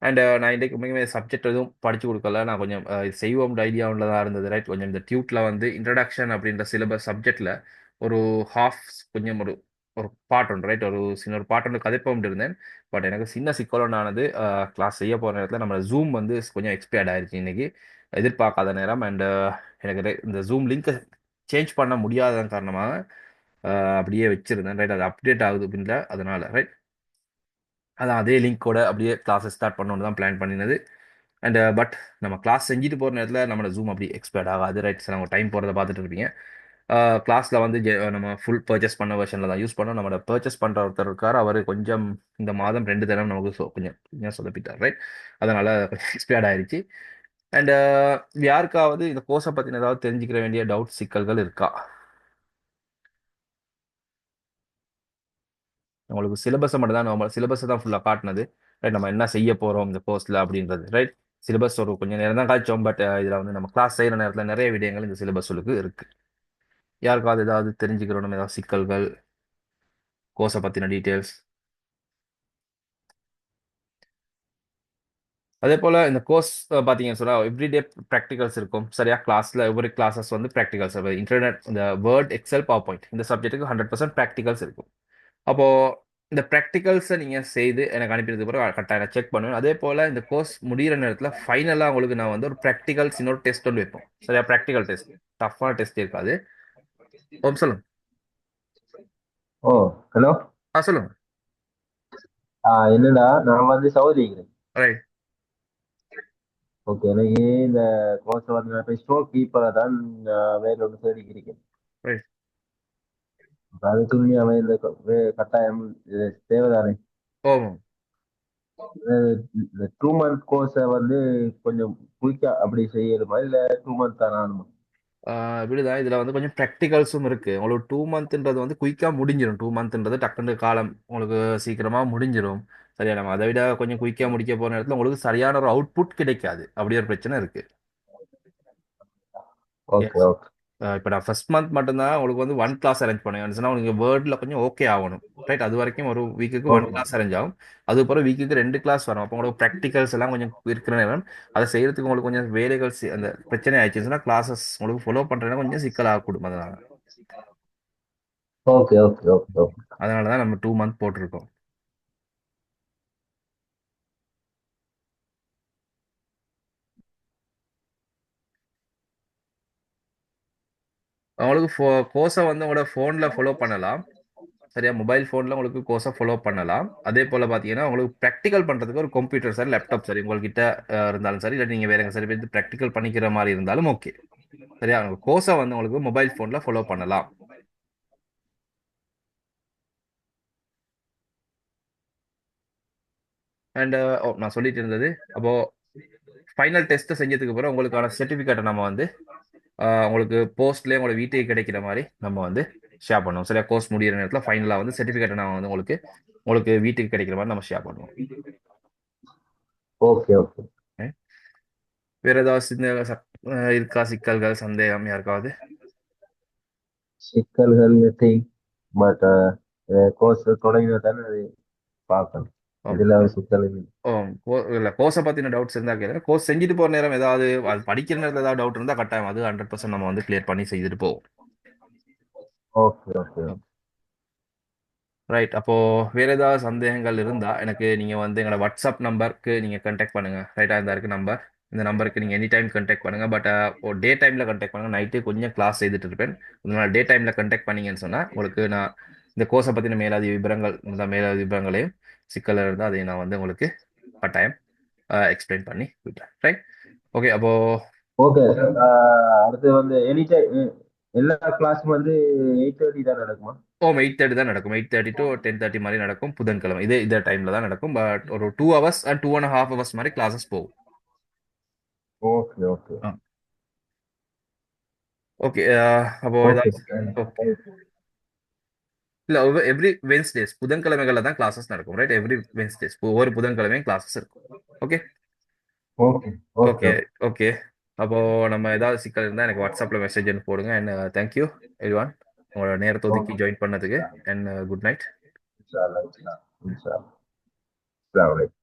அண்ட் நான் இன்றைக்கு உண்மையுமே சப்ஜெக்ட் எதுவும் படிச்சு கொடுக்கல, நான் கொஞ்சம் இது செய்வோம் ஐடியாவில் தான் இருந்தது, ரைட்? கொஞ்சம் இந்த டியூட்டில் வந்து இன்ட்ரடக்ஷன் அப்படின்ற சிலபஸ் சப்ஜெக்டில் ஒரு ஹாஃப், கொஞ்சம் ஒரு ஒரு பாட்டு ஒன்று, ரைட்? ஒரு சின்ன ஒரு பாட்டு ஒன்று கதைப்போம் இருந்தேன். பட் எனக்கு சின்ன சிக்கல் ஒன்றானது, கிளாஸ் செய்ய போகிற நேரத்தில் நம்ம ஜூம் வந்து கொஞ்சம் எக்ஸ்பயர்ட் ஆயிடுச்சு இன்னைக்கு, எதிர்பார்க்காத நேரம். அண்ட் எனக்கு இந்த ஜூம் லிங்க்கை சேஞ்ச் பண்ண முடியாததன் காரணமாக அப்படியே வச்சிருந்தேன், ரைட்? அது அப்டேட் ஆகுது அப்படின்ல, அதனால, ரைட்? அதான் அதே லிங்க்கோட அப்படியே கிளாஸை ஸ்டார்ட் பண்ணணுன்னு தான் பிளான் பண்ணினது. அண்ட் பட் நம்ம கிளாஸ் செஞ்சுட்டு போகிற நேரத்தில் நம்மளோட ஜூம் அப்படி எக்ஸ்பயர்ட் ஆகாது, ரைட்? சார், நம்ம டைம் போகிறத பார்த்துட்டு இருப்பீங்க. கிளாஸில் வந்து நம்ம ஃபுல் பர்ச்சேஸ் பண்ண வெர்ஷனில் தான் யூஸ் பண்ணோம். நம்மளோட பர்ச்சேஸ் பண்ணுற ஒருத்தர் இருக்கார், அவர் கொஞ்சம் இந்த மாதம் 2 தினம் நமக்கு கொஞ்சம் கொஞ்சம் சொதப்பிட்டார், ரைட்? அதனால் கொஞ்சம் எக்ஸ்பயர்ட் ஆயிடுச்சு. அண்ட் யாருக்காவது இந்த கோர்ஸை பற்றின ஏதாவது தெரிஞ்சுக்கிற வேண்டிய டவுட், சிக்கல்கள் இருக்கா? உங்களுக்கு சிலபஸை மட்டும் தான், நம்ம சிலபஸை தான் ஃபுல்லாக காட்டினது, ரைட்? நம்ம என்ன செய்ய போகிறோம் இந்த கோர்ஸில் அப்படின்றது, ரைட்? சிலபஸ் ஒரு கொஞ்சம் நேரம் தான் காய்ச்சோம், பட் இதில் வந்து நம்ம கிளாஸ் செய்கிற நேரத்தில் நிறைய விடயங்கள் இந்த சிலபஸுக்கு இருக்குது. யாருக்காவது ஏதாவது தெரிஞ்சுக்கிறோம், ஏதாவது சிக்கல்கள், கோர்ஸை பற்றின டீட்டெயில்ஸ்? அதே போல் இந்த கோர்ஸ் பார்த்தீங்கன்னு சொன்னால் எவ்ரிடே ப்ராக்டிகல்ஸ் இருக்கும், சரியா? கிளாஸில் ஒவ்வொரு கிளாஸஸ் வந்து ப்ராக்டிகல்ஸ், இன்டர்நெட், இந்த வேர்ட், எக்ஸல், பவர் பாயிண்ட், இந்த சப்ஜெக்ட்டுக்கு 100% ப்ராக்டிகல்ஸ் இருக்கும். அப்போது இந்த ப்ராக்டிகல்ஸை நீங்கள் செய்து எனக்கு அனுப்பினதுக்கு பிறகு கரெக்டாக செக் பண்ணுவேன். அதே போல் இந்த கோர்ஸ் முடிகிற நேரத்தில் ஃபைனலாக உங்களுக்கு நான் வந்து ஒரு ப்ராக்டிகல்ஸ், இன்னொரு டெஸ்ட் ஒன்று வைப்போம், சரியா? ப்ராக்டிகல் டெஸ்ட், டஃப்பான டெஸ்ட் இருக்காது. சொல்லுங்க. ஓ, ஹலோ. சொல்லுங்க. என்னடா, நான் வந்து சவுதிக்கிறேன். ரைட். ஓகே, எனக்கு இந்த கோர்ஸ் வந்து நான் இப்போ ஸ்டோர் கீப்பரை தான் வேற ஒன்று தேடிக்கிறேன். ரைட். அதுக்கு அவன் கட்டாயம் இது தேவைதானே. ஓ இந்த 2 மந்த் கோர்ஸை வந்து கொஞ்சம் குயிக்கா அப்படி செய்யணுமா இல்ல 2 மந்த் தானே ஆகணுமா? இப்படிதான் இதுல வந்து கொஞ்சம் ப்ராக்டிகல்ஸும் இருக்கு. உங்களுக்கு 2 மந்த்ன்றது வந்து குயிக்கா முடிஞ்சிடும். 2 மந்த்ன்றது டக்குனு காலம் உங்களுக்கு சீக்கிரமா முடிஞ்சிடும். சரியா, நம்ம அதை விட கொஞ்சம் குயிக்கா முடிக்க போற நேரத்துல உங்களுக்கு சரியான ஒரு அவுட்புட் கிடைக்காது. அப்படி ஒரு பிரச்சனை இருக்கு. Okay okay. இப்போ நான் ஃபர்ஸ்ட் மந்த் மட்டும்தான் உங்களுக்கு வந்து ஒன் கிளாஸ் அரேஞ்ச் பண்ணுவேன் சொன்னா உங்களுக்கு வேர்டில் கொஞ்சம் ஓகே ஆகணும். ரைட், அது வரைக்கும் ஒரு வீக்குக்கு ஒன் ஓகே கிளாஸ் அரேஞ்ச் ஆகும். அதுக்கப்புறம் வீக்குக்கு 2 கிளாஸ் வரும். அப்போ உங்களுக்கு ப்ராக்டிகல்ஸ் எல்லாம் கொஞ்சம் இருக்கிற நேரம் அதை செய்யறதுக்கு உங்களுக்கு கொஞ்சம் வேலைகள் அந்த பிரச்சனை ஆயிடுச்சுன்னா கிளாஸஸ் உங்களுக்கு ஃபாலோ பண்றதுனா கொஞ்சம் சிக்கலாக கூடும். Okay okay okay okay. அதனால தான் நம்ம 2 மந்த் போட்டிருக்கோம். உங்களுக்கு கோர்ஸை வந்து உங்களோட ஃபோனில் ஃபாலோ பண்ணலாம். சரியா, மொபைல் ஃபோனில் உங்களுக்கு கோர்ஸை ஃபாலோ பண்ணலாம். அதே போல் பார்த்தீங்கன்னா உங்களுக்கு ப்ராக்டிக்கல் பண்ணுறதுக்கு ஒரு கம்ப்யூட்டர் சரி லேப்டாப் சரி உங்கள்கிட்ட இருந்தாலும் சரி, இல்லை நீங்கள் வேற எங்க சரி போய் ப்ராக்டிக்கல் பண்ணிக்கிற மாதிரி இருந்தாலும் ஓகே. சரியா, கோர்ஸை வந்து உங்களுக்கு மொபைல் ஃபோனில் ஃபாலோ பண்ணலாம். அண்ட் நான் சொல்லிட்டு இருந்தது, அப்போ ஃபைனல் டெஸ்ட்டை செஞ்சதுக்கு அப்புறம் உங்களுக்கான சர்டிஃபிகேட்டை நம்ம வந்து உங்களுக்கு போஸ்ட்லேயே உங்களோட வீட்டுக்கு கிடைக்கிற மாதிரி நம்ம வந்து ஷேர் பண்ணுவோம். சரியா, கோர்ஸ் முடியிற நேரத்தில் ஃபைனலாக வந்து சர்டிஃபிகேட்டை நான் வந்து உங்களுக்கு உங்களுக்கு வீட்டுக்கு கிடைக்கிற மாதிரி நம்ம ஷேர் பண்ணுவோம். Okay okay. Okay? வேற ஏதாவது இருக்கா சிக்கல்கள் சந்தேகம் யாருக்காவது? சிக்கல்கள் நத்திங். பட் கோர்ஸ் தொடங்கினா தானே அது பார்க்கணும். இதுல ஒரு சிக்கல் இல்லை. ஓ இல்லை, கோர்ஸை பற்றின டவுட்ஸ் இருந்தால் கேட்குறேன். கோர்ஸ் செஞ்சுட்டு போகிற நேரம் ஏதாவது அது படிக்கிற நேரத்தில் ஏதாவது டவுட் இருந்தால் கட்டாயம் அது 100% நம்ம வந்து கிளியர் பண்ணி செய்துட்டு போவோம். Okay okay. ரைட், அப்போ வேற ஏதாவது சந்தேகங்கள் இருந்தா எனக்கு நீங்க வந்து எங்களோட வாட்ஸ்அப் நம்பருக்கு நீங்க கான்டாக்ட் பண்ணுங்க. ரைட்டா, இந்த இருக்கு நம்பர். இந்த நம்பருக்கு நீங்க எனி டைம் கான்டாக்ட் பண்ணுங்க. பட் டே டைம்ல கான்டாக்ட் பண்ணுங்க. நைட்டு கொஞ்சம் கிளாஸ் செய்துட்டு இருப்பேன். அதனால டே டைம்ல கான்டாக்ட் பண்ணீங்கன்னு சொன்னா உங்களுக்கு நான் இந்த கோர்ஸை பத்தின மேலாதிக விவரங்கள் இந்த மேலாதிக விவரங்களையும் சிக்கல் இருந்தால் அதை நான் வந்து உங்களுக்கு கட்டாயம் எக்ஸ்பிளைன் பண்ணி விட்டேன். Right, okay. அப்போ ஓகே. அடுத்து வந்து எனி டைம் எல்லா கிளாஸும் வந்து 8:30 தான் நடக்குமா? 8:30 தான் நடக்கும். 8:30 to 10:30 மாதிரி நடக்கும் புதன்கிழமை. இதே டைம்ல தான் நடக்கும். பட் ஒரு 2 hours அண்ட் 2.5 hours மாதிரி கிளாஸஸ் போகும். ஓகே ஓகே ஓகே, அப்போ ஓகே. ஏதாவது ஓகே. இல்ல, எவ்ரி வென்ஸ்டேஸ் புதன்கிழமைகள்ல தான் கிளாஸஸ் நடக்கும். ரைட், எவ்ரி வென்ஸ்டேஸ் ஒவ்வொரு புதன்கிழமையும் கிளாஸஸ் இருக்கும். Okay okay okay okay okay. Okay. அப்போ நம்ம ஏதாவது சிக்கல் இருந்தால் எனக்கு வாட்ஸ்அப்ல மெசேஜ் போடுங்க. அண்ட் தேங்க்யூ எவ்ரிவான் உங்களோட நேரத்தை ஒதுக்கி ஓகே. ஜாயின் பண்ணதுக்கு. And good night. இன்ஷா அல்லாஹ். இன்ஷா அல்லாஹ். அஸ்ஸலாமு அலைக்கும்.